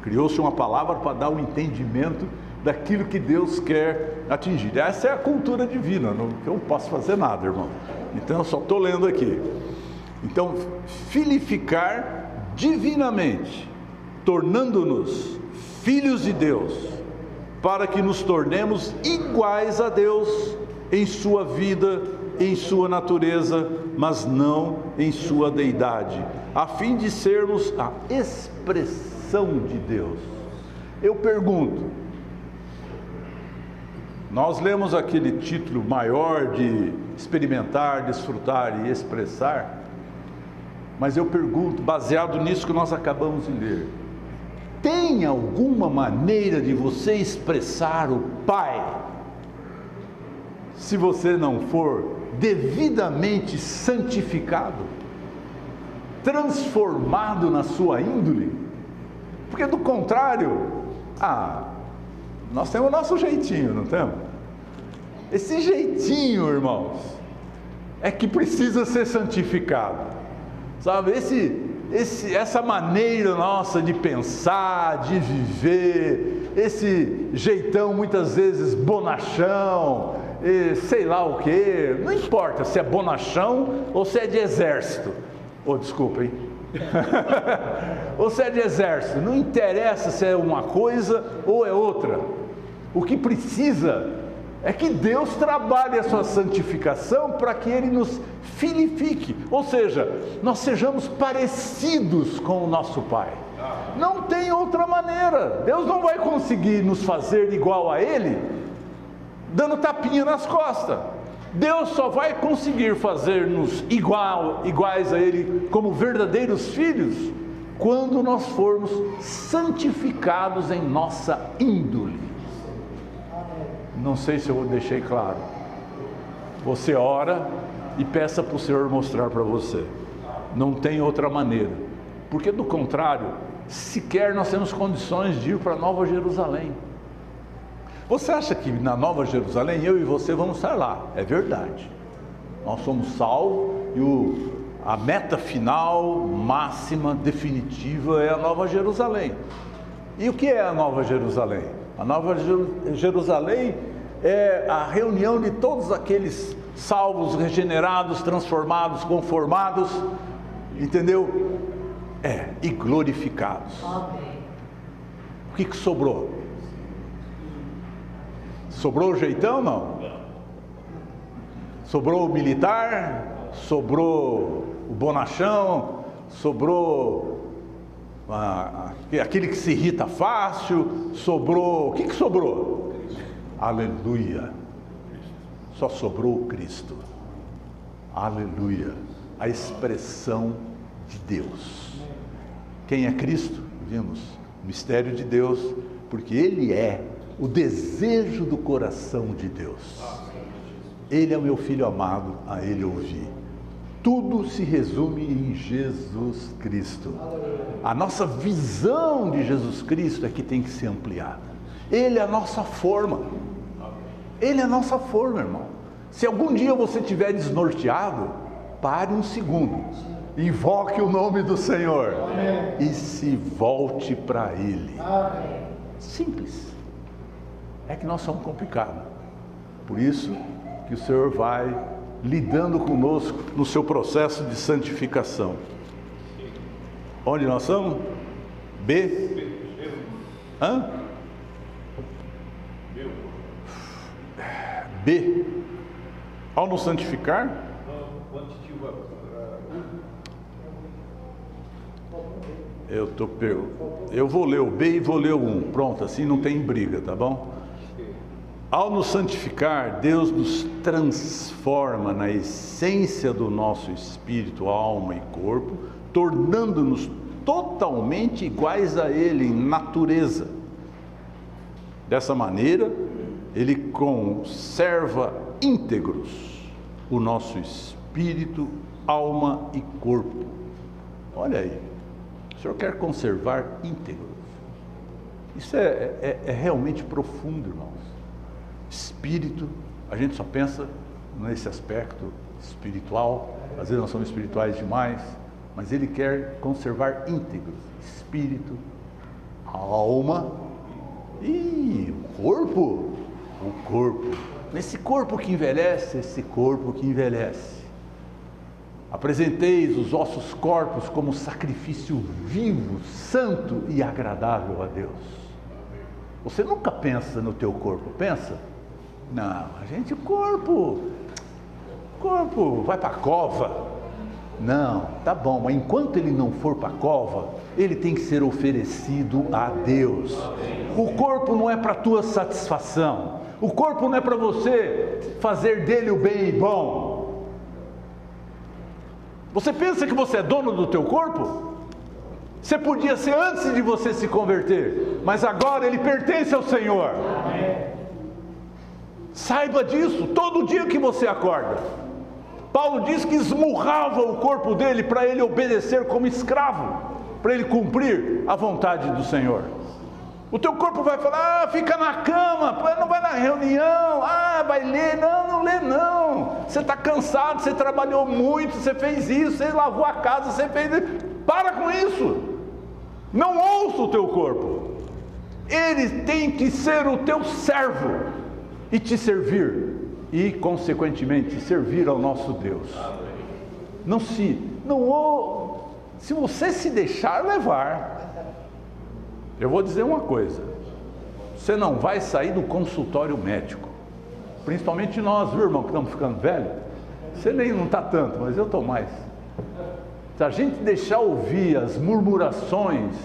Criou-se uma palavra para dar um entendimento daquilo que Deus quer atingir. Essa é a cultura divina, não, eu não posso fazer nada, irmão. Então eu só estou lendo aqui. Então, filificar divinamente, tornando-nos filhos de Deus, para que nos tornemos iguais a Deus em sua vida, em sua natureza, mas não em sua deidade, a fim de sermos a expressão de Deus. Eu pergunto, nós lemos aquele título maior de experimentar, desfrutar e expressar, mas eu pergunto, baseado nisso que nós acabamos de ler, tem alguma maneira de você expressar o Pai, se você não for devidamente santificado, transformado na sua índole? Porque do contrário, nós temos o nosso jeitinho, não temos? Esse jeitinho, irmãos, é que precisa ser santificado, sabe? Essa maneira nossa de pensar, de viver, esse jeitão muitas vezes bonachão, sei lá o que, não importa se é bonachão ou se é de exército, desculpa, hein? Ou se é de exército, não interessa se é uma coisa ou é outra. O que precisa é que Deus trabalhe a sua santificação para que Ele nos filifique, ou seja, nós sejamos parecidos com o nosso Pai. Não tem outra maneira. Deus não vai conseguir nos fazer igual a Ele dando tapinha nas costas. Deus só vai conseguir fazer-nos iguais a Ele como verdadeiros filhos quando nós formos santificados em nossa índole. Não sei se eu deixei claro. Você ora e peça para o Senhor mostrar para você. Não tem outra maneira. Porque do contrário, sequer nós temos condições de ir para Nova Jerusalém. Você acha que na Nova Jerusalém eu e você vamos estar lá? É verdade. Nós somos salvos e a meta final, máxima, definitiva é a Nova Jerusalém. E o que é a Nova Jerusalém? A Nova Jerusalém é a reunião de todos aqueles salvos, regenerados, transformados, conformados, entendeu? E glorificados. O que sobrou? Sobrou o jeitão, não? Sobrou o militar? Sobrou o bonachão? Sobrou aquele que se irrita fácil? Sobrou... O que sobrou? Aleluia! Só sobrou o Cristo. Aleluia! A expressão de Deus. Quem é Cristo? Vimos, mistério de Deus, porque Ele é o desejo do coração de Deus. Ele é o meu filho amado, a Ele ouvi. Tudo se resume em Jesus Cristo. A nossa visão de Jesus Cristo é que tem que ser ampliada. Ele é a nossa forma. Ele é a nossa forma, irmão. Se algum dia você estiver desnorteado, pare um segundo, invoque o nome do Senhor. Amém. E se volte para Ele. Amém. Simples. É que nós somos complicados. Por isso que o Senhor vai lidando conosco no seu processo de santificação. Onde nós estamos? B? Hã? B. Ao nos santificar? Eu vou ler o B e vou ler o 1. Pronto, assim não tem briga, tá bom? Ao nos santificar, Deus nos transforma na essência do nosso espírito, alma e corpo, tornando-nos totalmente iguais a Ele em natureza. Dessa maneira, Ele conserva íntegros o nosso espírito, alma e corpo. Olha aí, o Senhor quer conservar íntegros. Isso é realmente profundo, irmãos. Espírito, a gente só pensa nesse aspecto espiritual, às vezes nós somos espirituais demais, mas Ele quer conservar íntegros, espírito, alma e o corpo. Nesse corpo que envelhece, apresenteis os vossos corpos como sacrifício vivo, santo e agradável a Deus. Você nunca pensa no teu corpo, pensa? Não, o corpo vai para a cova. Não, tá bom, mas enquanto ele não for para a cova, ele tem que ser oferecido a Deus. O corpo não é para a tua satisfação, o corpo não é para você fazer dele o bem e bom. Você pensa que você é dono do teu corpo? Você podia ser antes de você se converter, mas agora ele pertence ao Senhor. Saiba disso, todo dia que você acorda. Paulo diz que esmurrava o corpo dele para ele obedecer como escravo, para ele cumprir a vontade do Senhor. O teu corpo vai falar, fica na cama, não vai na reunião, vai ler, não lê não. Você está cansado, você trabalhou muito, você fez isso, você lavou a casa, você fez isso. Para com isso. Não ouça o teu corpo. Ele tem que ser o teu servo e te servir, e consequentemente servir ao nosso Deus. Se você se deixar levar, eu vou dizer uma coisa: você não vai sair do consultório médico, principalmente nós, viu, irmão, que estamos ficando velhos. Você nem não está tanto, mas eu estou mais. Se a gente deixar ouvir as murmurações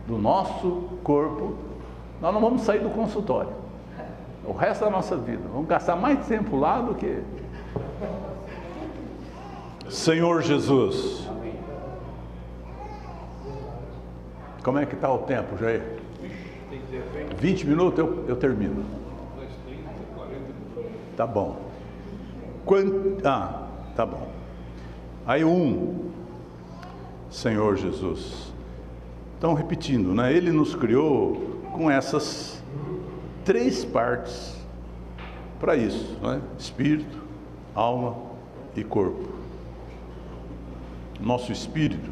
do nosso corpo, nós não vamos sair do consultório o resto da nossa vida. Vamos gastar mais tempo lá do que... Senhor Jesus, como é que está o tempo, Jair? 20 minutos eu termino. Tá bom. Tá bom. Aí Senhor Jesus. Então, repetindo, né? Ele nos criou com essas 3 partes para isso, né? Espírito, alma e corpo. Nosso espírito,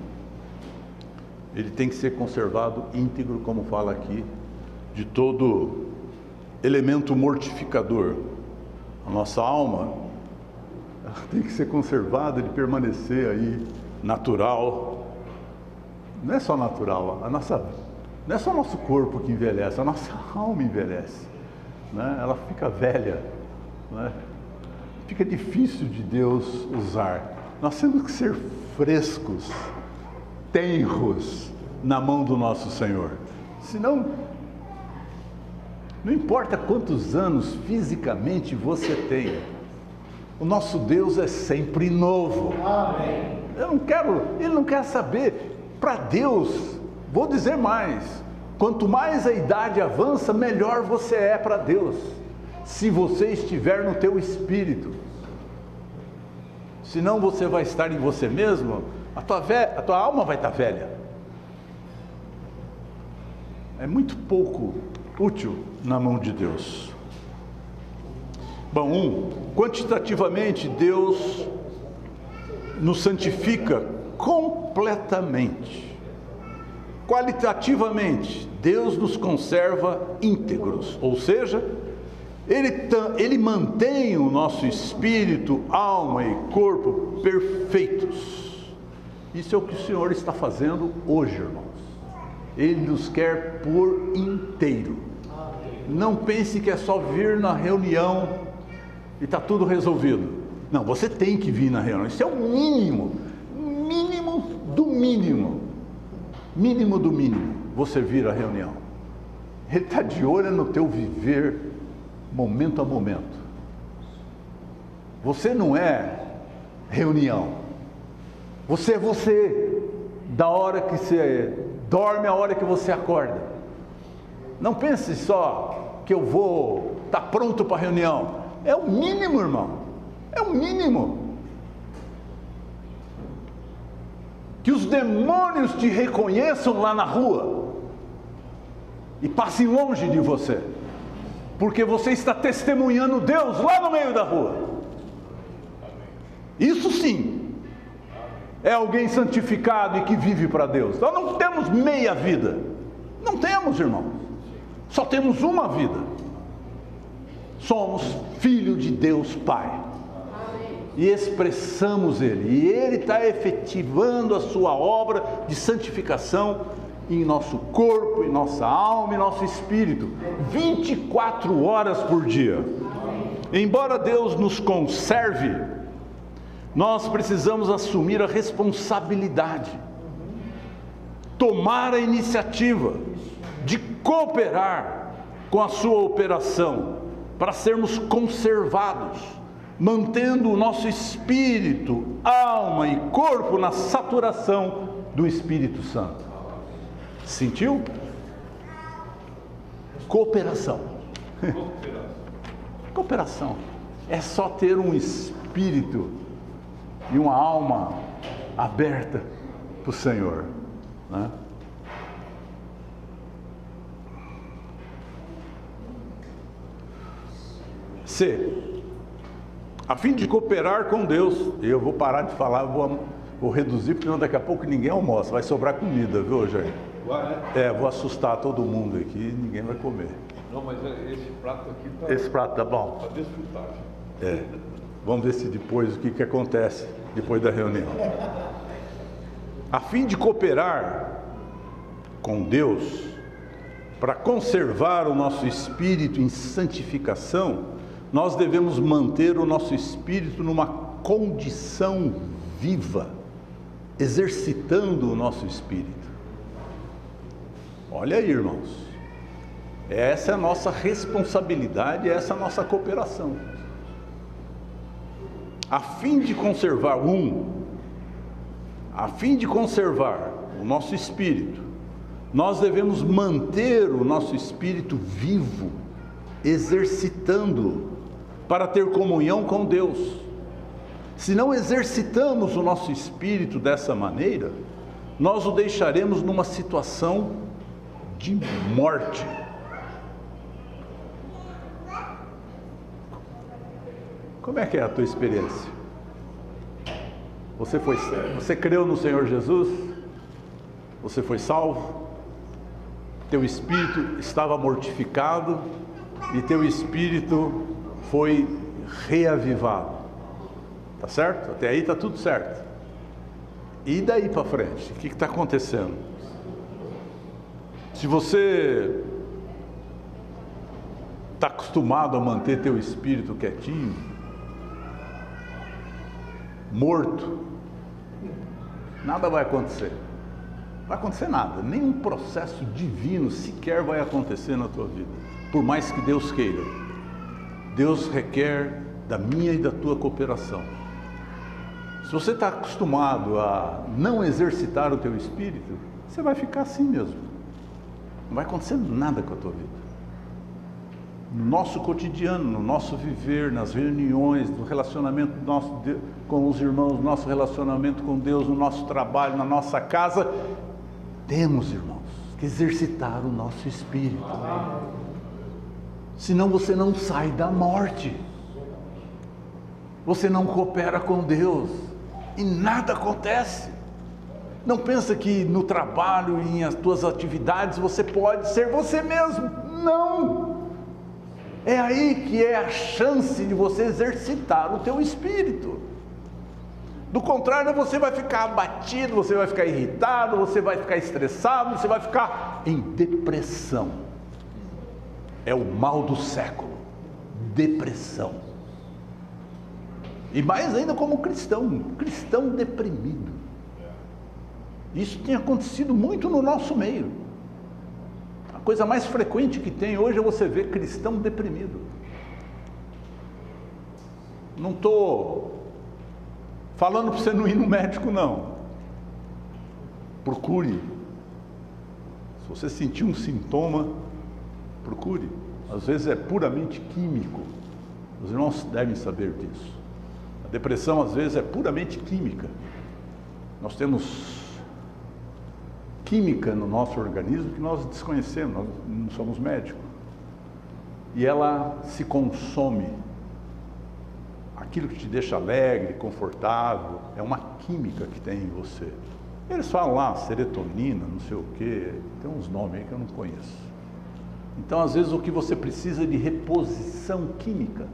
ele tem que ser conservado íntegro, como fala aqui, de todo elemento mortificador. A nossa alma, ela tem que ser conservada, de permanecer aí natural. Não é só natural, não é só o nosso corpo que envelhece, a nossa alma envelhece, né? Ela fica velha, né? Fica difícil de Deus usar. Nós temos que ser frescos, tenros na mão do nosso Senhor. Senão, não importa quantos anos fisicamente você tem, o nosso Deus é sempre novo. Amém. Ele não quer saber. Para Deus, vou dizer mais, quanto mais a idade avança, melhor você é para Deus, se você estiver no teu espírito. Senão você vai estar em você mesmo, a tua alma vai estar velha. É muito pouco útil na mão de Deus. Bom, quantitativamente Deus nos santifica completamente. Qualitativamente, Deus nos conserva íntegros, ou seja, Ele mantém o nosso espírito, alma e corpo perfeitos. Isso é o que o Senhor está fazendo hoje, irmãos. Ele nos quer por inteiro. Não pense que é só vir na reunião e está tudo resolvido. Não, você tem que vir na reunião. Isso é o mínimo do mínimo. Mínimo do mínimo, você vir à reunião. Ele está de olho no teu viver, momento a momento. Você não é reunião. Você é você, da hora que você dorme à hora que você acorda. Não pense só que eu vou estar pronto para a reunião. É o mínimo, irmão. É o mínimo. Que os demônios te reconheçam lá na rua e passem longe de você, porque você está testemunhando Deus lá no meio da rua. Isso sim é alguém santificado e que vive para Deus. Nós não temos meia vida, não temos, irmão, só temos uma vida. Somos filho de Deus Pai e expressamos Ele, e Ele está efetivando a sua obra de santificação em nosso corpo, em nossa alma, em nosso espírito, 24 horas por dia. Embora Deus nos conserve, nós precisamos assumir a responsabilidade, tomar a iniciativa de cooperar com a sua operação, para sermos conservados, mantendo o nosso espírito, alma e corpo na saturação do Espírito Santo. Sentiu? Cooperação. Cooperação. É só ter um espírito e uma alma aberta para o Senhor, né? C. A fim de cooperar com Deus, eu vou parar de falar, vou reduzir, porque senão daqui a pouco ninguém almoça, vai sobrar comida, viu, Jair? Vou assustar todo mundo aqui, ninguém vai comer. Não, mas esse prato aqui tá... Esse prato tá bom? Tá desfrutado. Vamos ver se depois, o que acontece depois da reunião. A fim de cooperar com Deus, para conservar o nosso espírito em santificação, nós devemos manter o nosso espírito numa condição viva, exercitando o nosso espírito. Olha aí, irmãos, essa é a nossa responsabilidade, essa é a nossa cooperação. A fim de conservar o nosso espírito, nós devemos manter o nosso espírito vivo, exercitando para ter comunhão com Deus. Se não exercitamos o nosso espírito dessa maneira, nós o deixaremos numa situação de morte. Como é que é a tua experiência? Você creu no Senhor Jesus? Você foi salvo? Teu espírito estava mortificado e teu espírito foi reavivado. Tá certo? Até aí tá tudo certo. E daí para frente, o que está acontecendo? Se você está acostumado a manter teu espírito quietinho, morto, nada vai acontecer. Não vai acontecer nada, nenhum processo divino sequer vai acontecer na tua vida, por mais que Deus queira. Deus requer da minha e da tua cooperação. Se você está acostumado a não exercitar o teu espírito, você vai ficar assim mesmo. Não vai acontecer nada com a tua vida. No nosso cotidiano, no nosso viver, nas reuniões, no relacionamento nosso com os irmãos, no nosso relacionamento com Deus, no nosso trabalho, na nossa casa, temos, irmãos, que exercitar o nosso espírito. Senão você não sai da morte. Você não coopera com Deus e nada acontece. Não pensa que no trabalho e em as tuas atividades você pode ser você mesmo. Não! É aí que é a chance de você exercitar o teu espírito. Do contrário, você vai ficar abatido, você vai ficar irritado, você vai ficar estressado, você vai ficar em depressão. É o mal do século, depressão. E mais ainda como cristão deprimido. Isso tem acontecido muito no nosso meio. A coisa mais frequente que tem hoje é você ver cristão deprimido. Não estou falando para você não ir no médico, não. Procure. Se você sentir um sintoma, procure. Às vezes é puramente químico. Os irmãos devem saber disso. A depressão às vezes é puramente química. Nós temos química no nosso organismo que nós desconhecemos, nós não somos médicos. E ela se consome. Aquilo que te deixa alegre, confortável, é uma química que tem em você. Eles falam lá, serotonina, não sei o quê, tem uns nomes aí que eu não conheço. Então, às vezes, o que você precisa é de reposição química.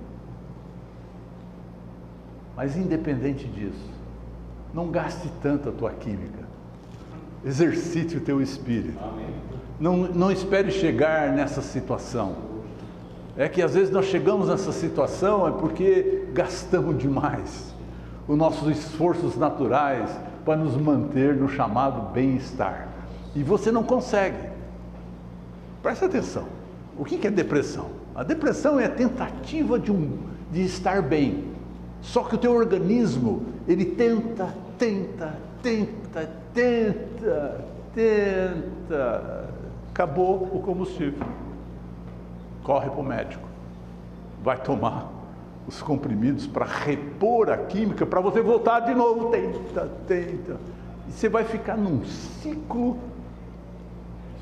Mas, independente disso, não gaste tanto a tua química. Exercite o teu espírito. Não espere chegar nessa situação. É que às vezes nós chegamos nessa situação é porque gastamos demais os nossos esforços naturais para nos manter no chamado bem-estar. E você não consegue. Presta atenção. O que é depressão? A depressão é a tentativa de estar bem. Só que o teu organismo, ele tenta. Acabou o combustível. Corre para o médico. Vai tomar os comprimidos para repor a química, para você voltar de novo. Tenta. E você vai ficar num ciclo.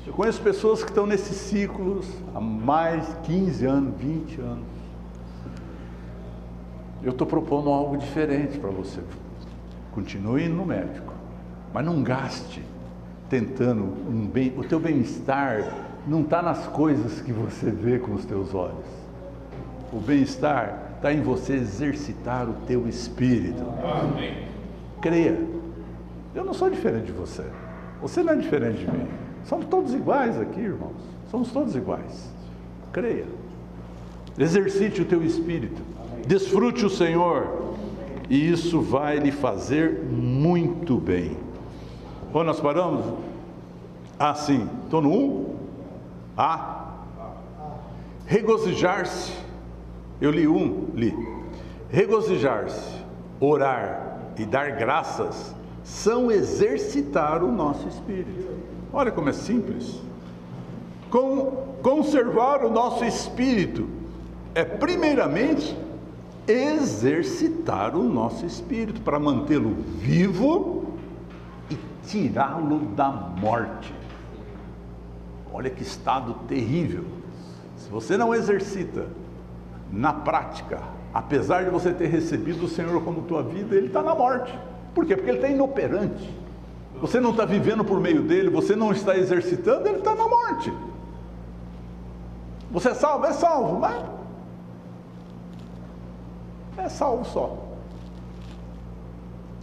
Eu conheço pessoas que estão nesses ciclos há mais de 15 anos, 20 anos. Eu estou propondo algo diferente para você. Continue indo no médico, mas não gaste tentando o teu bem-estar não está nas coisas que você vê com os teus olhos. O bem-estar está em você exercitar o teu espírito. Amém. Creia. Eu não sou diferente de você. Você não é diferente de mim. Somos todos iguais aqui, irmãos. Somos todos iguais. Creia. Exercite o teu espírito. Desfrute o Senhor. E isso vai lhe fazer muito bem. Onde nós paramos? Sim. Estou no 1? Regozijar-se. Eu li regozijar-se, orar e dar graças são exercitar o nosso espírito. Olha como é simples. Conservar o nosso espírito é primeiramente exercitar o nosso espírito para mantê-lo vivo e tirá-lo da morte. Olha que estado terrível. Se você não exercita na prática, apesar de você ter recebido o Senhor como tua vida, Ele está na morte. Por quê? Porque Ele está inoperante. Você não está vivendo por meio dEle, você não está exercitando, Ele está na morte. Você é salvo? É salvo, mas é salvo só.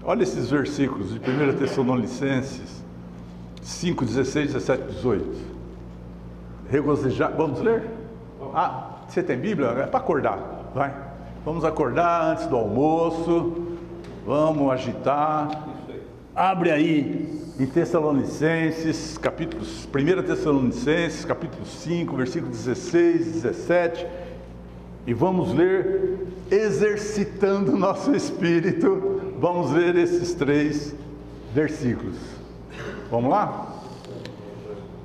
Olha esses versículos de 1 Tessalonicenses 5, 16, 17, 18. Regozijar, vamos ler? Você tem Bíblia? É para acordar, vai. Vamos acordar antes do almoço, vamos agitar. Abre aí em Tessalonicenses, 1 Tessalonicenses, capítulo 5, versículo 16, 17, e vamos ler, exercitando o nosso espírito, vamos ler esses 3 versículos. Vamos lá?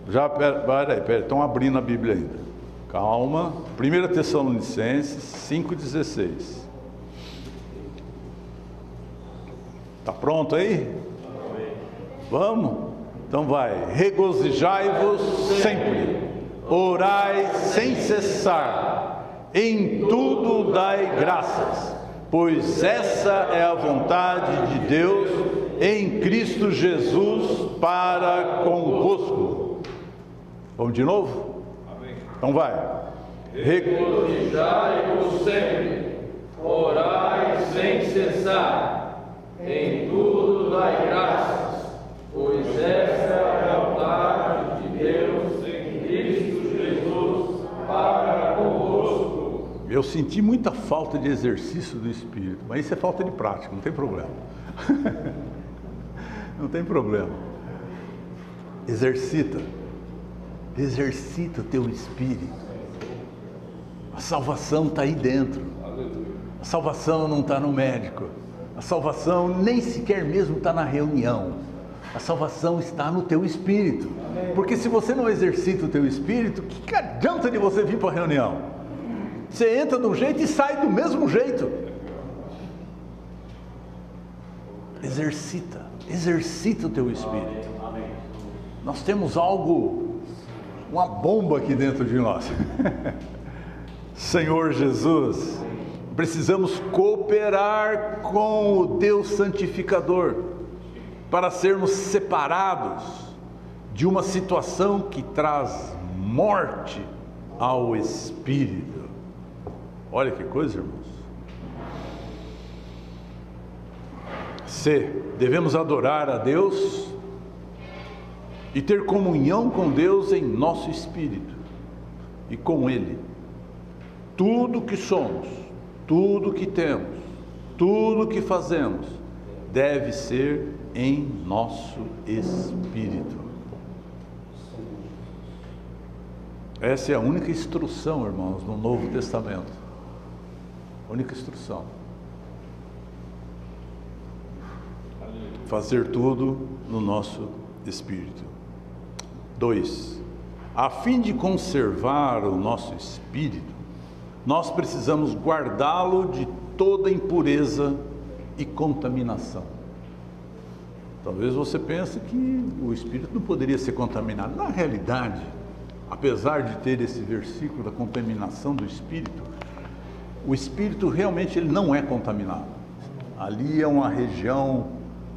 Peraí, estão abrindo a Bíblia ainda. Calma. 1 Tessalonicenses 5,16. Está pronto aí? Vamos? Então vai. Regozijai-vos sempre, orai sem cessar, em tudo dai graças, pois essa é a vontade de Deus em Cristo Jesus para convosco. Vamos de novo? Amém. Então vai. regozijai-vos sempre, orai sem cessar, em tudo dai graças, pois esta é a vontade de Deus em Cristo Jesus para convosco. Eu senti muita falta de exercício do Espírito, mas isso é falta de prática, não tem problema. Não tem problema. Exercita o teu espírito. A salvação está aí dentro. A salvação não está no médico. A salvação nem sequer mesmo está na reunião. A salvação está no teu espírito. Porque se você não exercita o teu espírito, que adianta de você vir para a reunião? Você entra de um jeito e sai do mesmo jeito. Exercita o teu espírito. Nós temos algo, uma bomba aqui dentro de nós. Senhor Jesus, precisamos cooperar com o Deus santificador para sermos separados de uma situação que traz morte ao espírito. Olha que coisa, irmãos. C. Devemos adorar a Deus e ter comunhão com Deus em nosso espírito e com Ele. Tudo que somos, tudo que temos, tudo que fazemos deve ser em nosso espírito. Essa é a única instrução, irmãos, no Novo Testamento. Única instrução. Fazer tudo no nosso espírito. 2. A fim de conservar o nosso espírito, nós precisamos guardá-lo de toda impureza e contaminação. Talvez você pense que o espírito não poderia ser contaminado. Na realidade, apesar de ter esse versículo da contaminação do espírito, o espírito realmente ele não é contaminado. Ali é uma região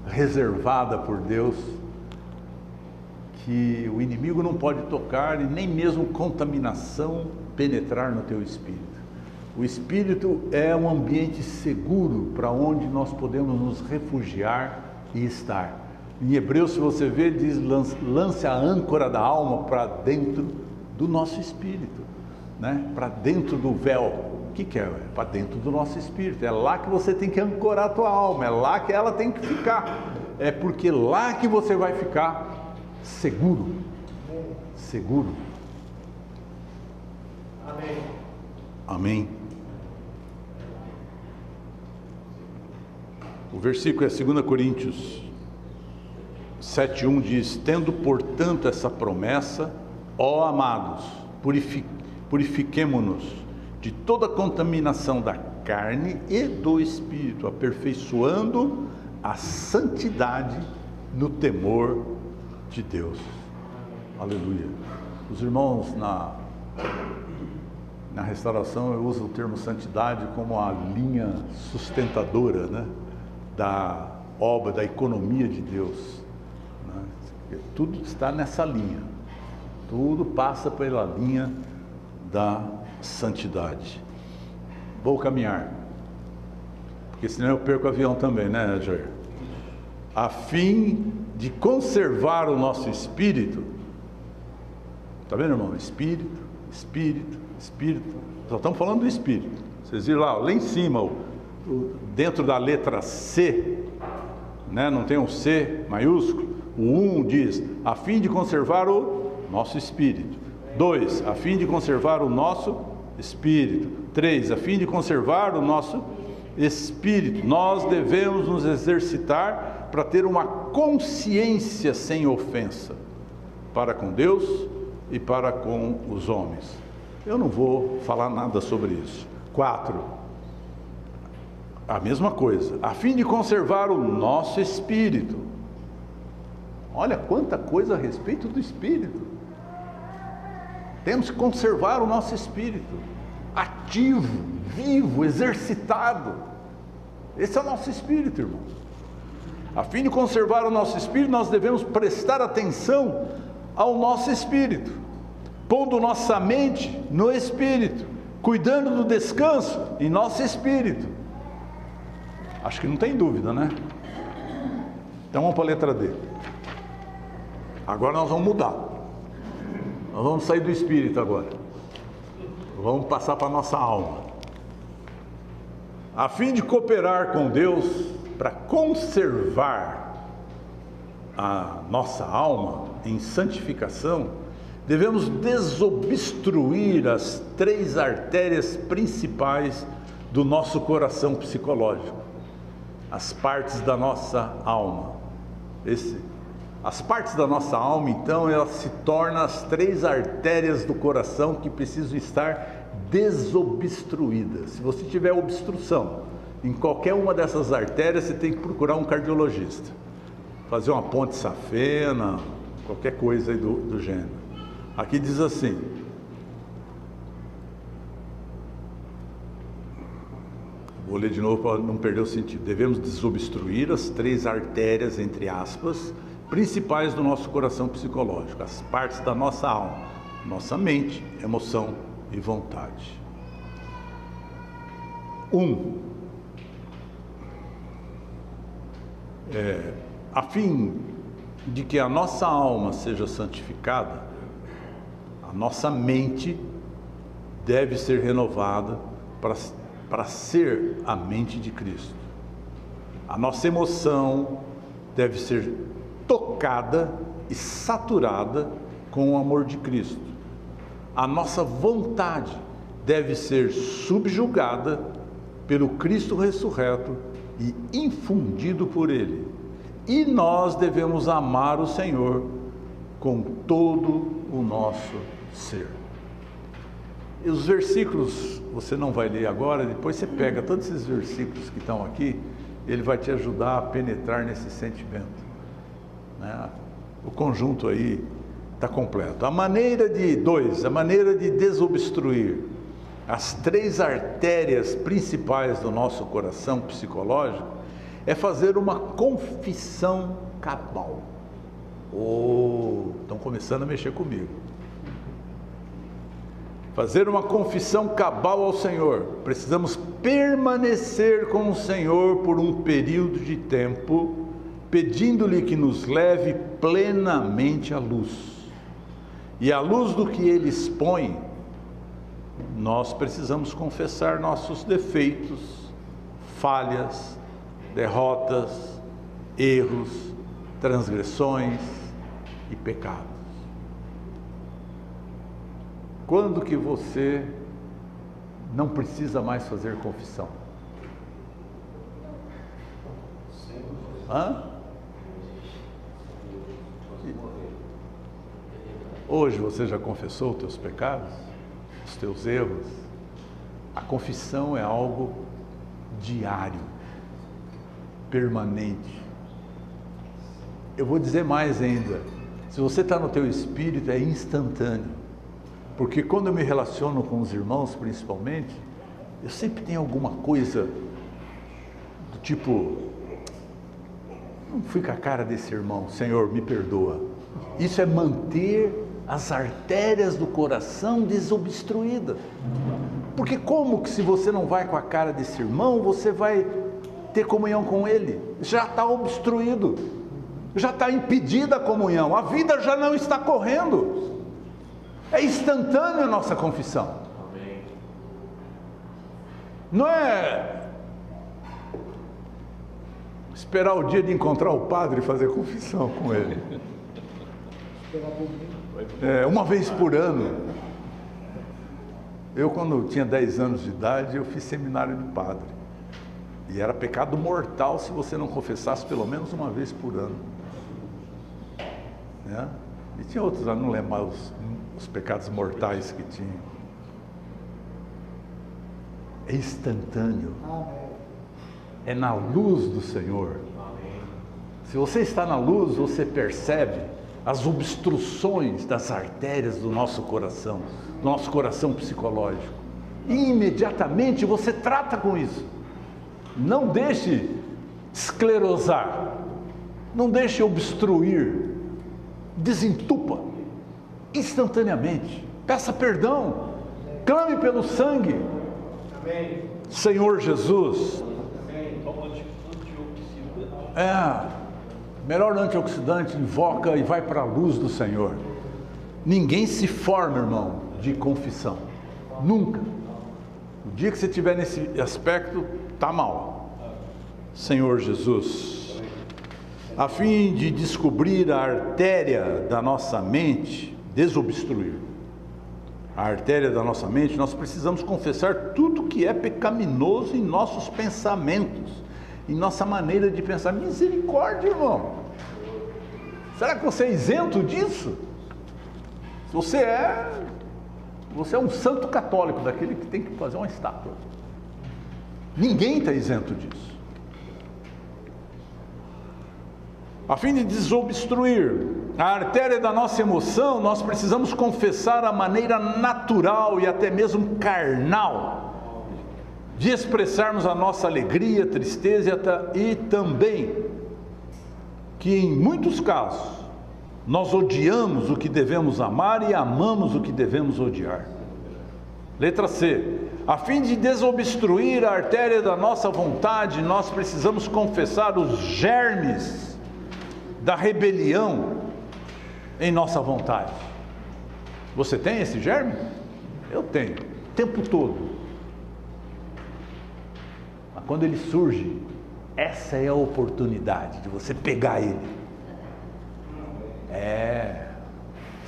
reservada por Deus, que o inimigo não pode tocar e nem mesmo contaminação penetrar no teu espírito. O espírito é um ambiente seguro para onde nós podemos nos refugiar e estar. Em Hebreus, se você ver, diz: lance a âncora da alma para dentro do nosso espírito, né? Para dentro do véu. O que é? Para dentro do nosso espírito. É lá que você tem que ancorar a tua alma, é lá que ela tem que ficar. É porque lá que você vai ficar seguro. Seguro. Amém. Amém. O versículo é 2 Coríntios 7:1 diz: tendo portanto essa promessa, ó amados, purifiquemo-nos de toda contaminação da carne e do espírito, aperfeiçoando a santidade no temor de Deus. Aleluia. Os irmãos na restauração eu uso o termo santidade como a linha sustentadora, né, da obra, da economia de Deus, né? Tudo está nessa linha, tudo passa pela linha da santidade. Vou caminhar, porque senão eu perco o avião também, né, Jair? A fim de conservar o nosso espírito. Tá vendo, irmão? Espírito, espírito, espírito. Só estamos falando do espírito. Vocês viram lá em cima, dentro da letra C, né? Não tem um C maiúsculo. O 1 diz: a fim de conservar o nosso espírito. 2, a fim de conservar o nosso espírito. 3, a fim de conservar o nosso espírito. Nós devemos nos exercitar para ter uma consciência sem ofensa para com Deus e para com os homens. Eu não vou falar nada sobre isso. 4, a mesma coisa, a fim de conservar o nosso espírito. Olha quanta coisa a respeito do espírito. Temos que conservar o nosso espírito ativo, vivo, exercitado. Esse é o nosso espírito, irmãos. A fim de conservar o nosso espírito, nós devemos prestar atenção ao nosso espírito. pondo nossa mente no Espírito, cuidando do descanso em nosso espírito. Acho que não tem dúvida, né? Então vamos para a letra D. Agora nós vamos mudar. Nós vamos sair do espírito agora. Vamos passar para a nossa alma. A fim de cooperar com Deus para conservar a nossa alma em santificação, devemos desobstruir as 3 artérias principais do nosso coração psicológico, as partes da nossa alma. As partes da nossa alma, então, elas se tornam as 3 artérias do coração que precisam estar desobstruídas. Se você tiver obstrução em qualquer uma dessas artérias, você tem que procurar um cardiologista, fazer uma ponte safena, qualquer coisa aí do gênero. Aqui diz assim: vou ler de novo para não perder o sentido. Devemos desobstruir as 3 artérias, entre aspas, principais do nosso coração psicológico, as partes da nossa alma, nossa mente, emoção e vontade. 1. A fim de que a nossa alma seja santificada, a nossa mente deve ser renovada para ser a mente de Cristo. A nossa emoção deve ser tocada e saturada com o amor de Cristo. A nossa vontade deve ser subjugada pelo Cristo ressurreto e infundido por Ele. E nós devemos amar o Senhor com todo o nosso ser. E os versículos, você não vai ler agora, depois você pega todos esses versículos que estão aqui, ele vai te ajudar a penetrar nesse sentimento. O conjunto aí está completo. A maneira de desobstruir as 3 artérias principais do nosso coração psicológico é fazer uma confissão cabal. Estão começando a mexer comigo. Fazer uma confissão cabal ao Senhor. Precisamos permanecer com o Senhor por um período de tempo, pedindo-lhe que nos leve plenamente à luz. E à luz do que Ele expõe, nós precisamos confessar nossos defeitos, falhas, derrotas, erros, transgressões e pecados. Quando que você não precisa mais fazer confissão? Hoje você já confessou os teus pecados, os teus erros? A confissão é algo diário, permanente. Eu vou dizer mais ainda, se você está no teu espírito, é instantâneo. Porque quando eu me relaciono com os irmãos, principalmente, eu sempre tenho alguma coisa do tipo: não fui com a cara desse irmão, Senhor, me perdoa. Isso é manter as artérias do coração desobstruídas. Porque como que, se você não vai com a cara desse irmão, você vai ter comunhão com ele? Já está obstruído, já está impedida a comunhão, a vida já não está correndo. É instantânea a nossa confissão. Amém. Não é esperar o dia de encontrar o padre e fazer confissão com ele. Uma vez por ano. Eu, quando tinha 10 anos de idade, eu fiz seminário de padre. E era pecado mortal se você não confessasse pelo menos uma vez por ano. E tinha outros, eu não lembro mais os pecados mortais que tinham. É instantâneo. É na luz do Senhor. Se você está na luz, você percebe as obstruções das artérias do nosso coração psicológico. E imediatamente você trata com isso. Não deixe esclerosar, não deixe obstruir, desentupa instantaneamente. Peça perdão. Clame pelo sangue. Amém. Senhor Jesus. Melhor antioxidante, invoca e vai para a luz do Senhor. Ninguém se forma, irmão, de confissão. Nunca. O dia que você estiver nesse aspecto, está mal. Senhor Jesus, a fim de descobrir a artéria da nossa mente, desobstruir a artéria da nossa mente, nós precisamos confessar tudo que é pecaminoso em nossos pensamentos, em nossa maneira de pensar. Misericórdia, irmão. Será que você é isento disso? Você é um santo católico, daquele que tem que fazer uma estátua. Ninguém está isento disso. A fim de desobstruir a artéria da nossa emoção, nós precisamos confessar a maneira natural e até mesmo carnal de expressarmos a nossa alegria, tristeza e também que em muitos casos nós odiamos o que devemos amar e amamos o que devemos odiar. Letra C. A fim de desobstruir a artéria da nossa vontade, nós precisamos confessar os germes da rebelião em nossa vontade. Você tem esse germe? Eu tenho, o tempo todo. Mas quando ele surge, essa é a oportunidade de você pegar ele.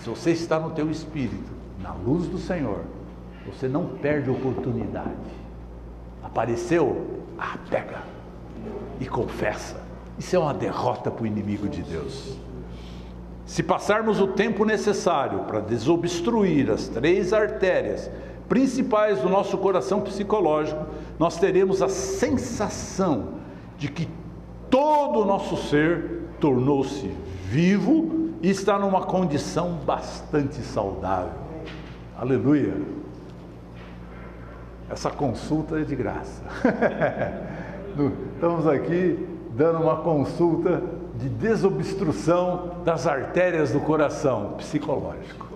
Se você está no teu espírito, na luz do Senhor, você não perde a oportunidade. Apareceu? Pega e confessa. Isso é uma derrota para o inimigo de Deus. Se passarmos o tempo necessário para desobstruir as 3 artérias principais do nosso coração psicológico, nós teremos a sensação de que todo o nosso ser tornou-se vivo e está numa condição bastante saudável. Aleluia! Essa consulta é de graça. Estamos aqui dando uma consulta de desobstrução das artérias do coração psicológico.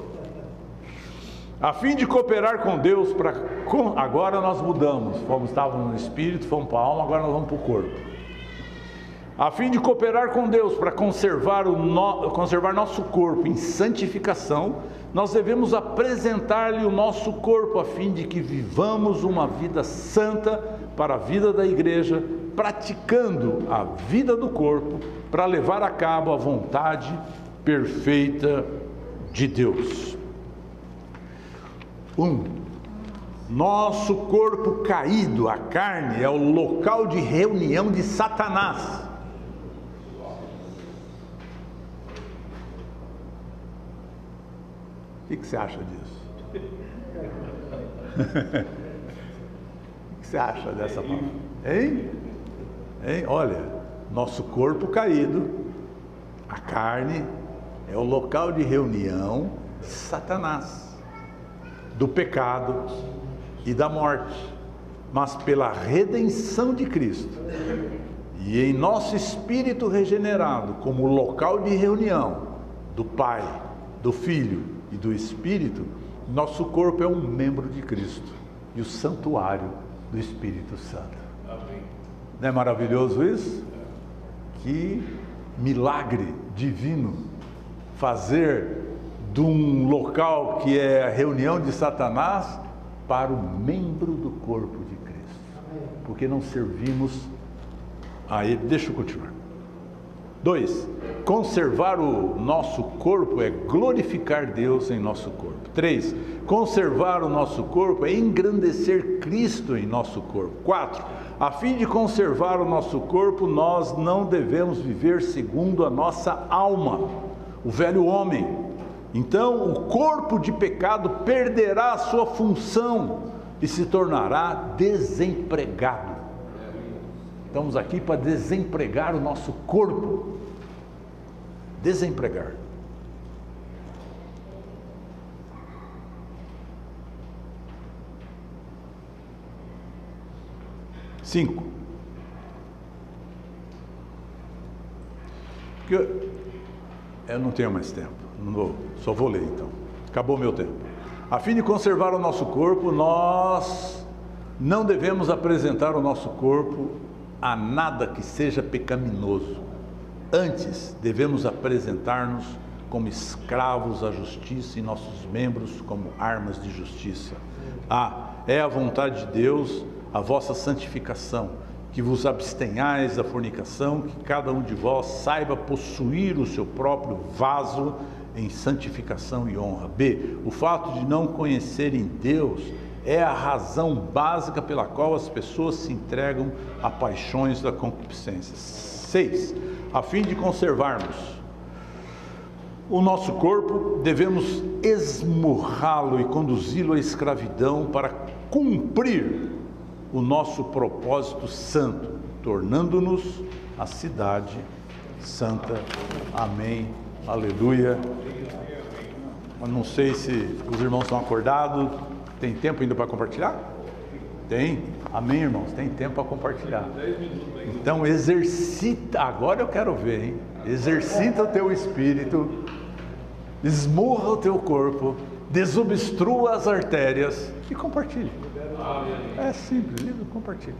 A fim de cooperar com Deus, agora nós mudamos, estávamos no espírito, fomos para a alma, agora nós vamos para o corpo. A fim de cooperar com Deus para conservar nosso corpo em santificação, nós devemos apresentar-lhe o nosso corpo, a fim de que vivamos uma vida santa para a vida da igreja, praticando a vida do corpo para levar a cabo a vontade perfeita de Deus. Nosso corpo caído, a carne, é o local de reunião de Satanás. O que você acha disso? O que você acha dessa palavra? Hein? Olha, nosso corpo caído, a carne, é o local de reunião de Satanás, do pecado e da morte, mas pela redenção de Cristo e em nosso espírito regenerado como local de reunião do Pai, do Filho e do Espírito, nosso corpo é um membro de Cristo e o santuário do Espírito Santo. Amém. Não é maravilhoso isso? Que milagre divino fazer de um local que é a reunião de Satanás para o membro do corpo de Cristo, porque não servimos a ele. Deixa eu continuar. 2. Conservar o nosso corpo é glorificar Deus em nosso corpo. 3. Conservar o nosso corpo é engrandecer Cristo em nosso corpo. 4. A fim de conservar o nosso corpo, nós não devemos viver segundo a nossa alma, o velho homem. Então, o corpo de pecado perderá a sua função e se tornará desempregado. Estamos aqui para desempregar o nosso corpo. Desempregar. Cinco. Eu não tenho mais tempo. Só vou ler então. Acabou meu tempo. A fim de conservar o nosso corpo, nós não devemos apresentar o nosso corpo a nada que seja pecaminoso. Antes, devemos apresentar-nos como escravos à justiça e nossos membros como armas de justiça. É a vontade de Deus a vossa santificação, que vos abstenhais da fornicação, que cada um de vós saiba possuir o seu próprio vaso em santificação e honra. B. O fato de não conhecerem Deus é a razão básica pela qual as pessoas se entregam a paixões da concupiscência. 6. A fim de conservarmos o nosso corpo, devemos esmurrá-lo e conduzi-lo à escravidão para cumprir o nosso propósito santo, tornando-nos a cidade santa. Amém. Aleluia. Eu não sei se os irmãos estão acordados. Tem tempo ainda para compartilhar? Tem? Amém, irmãos? Tem tempo para compartilhar. Então exercita, agora eu quero ver, hein? Exercita o teu espírito, esmurra o teu corpo, desobstrua as artérias e compartilhe. É simples, compartilhe.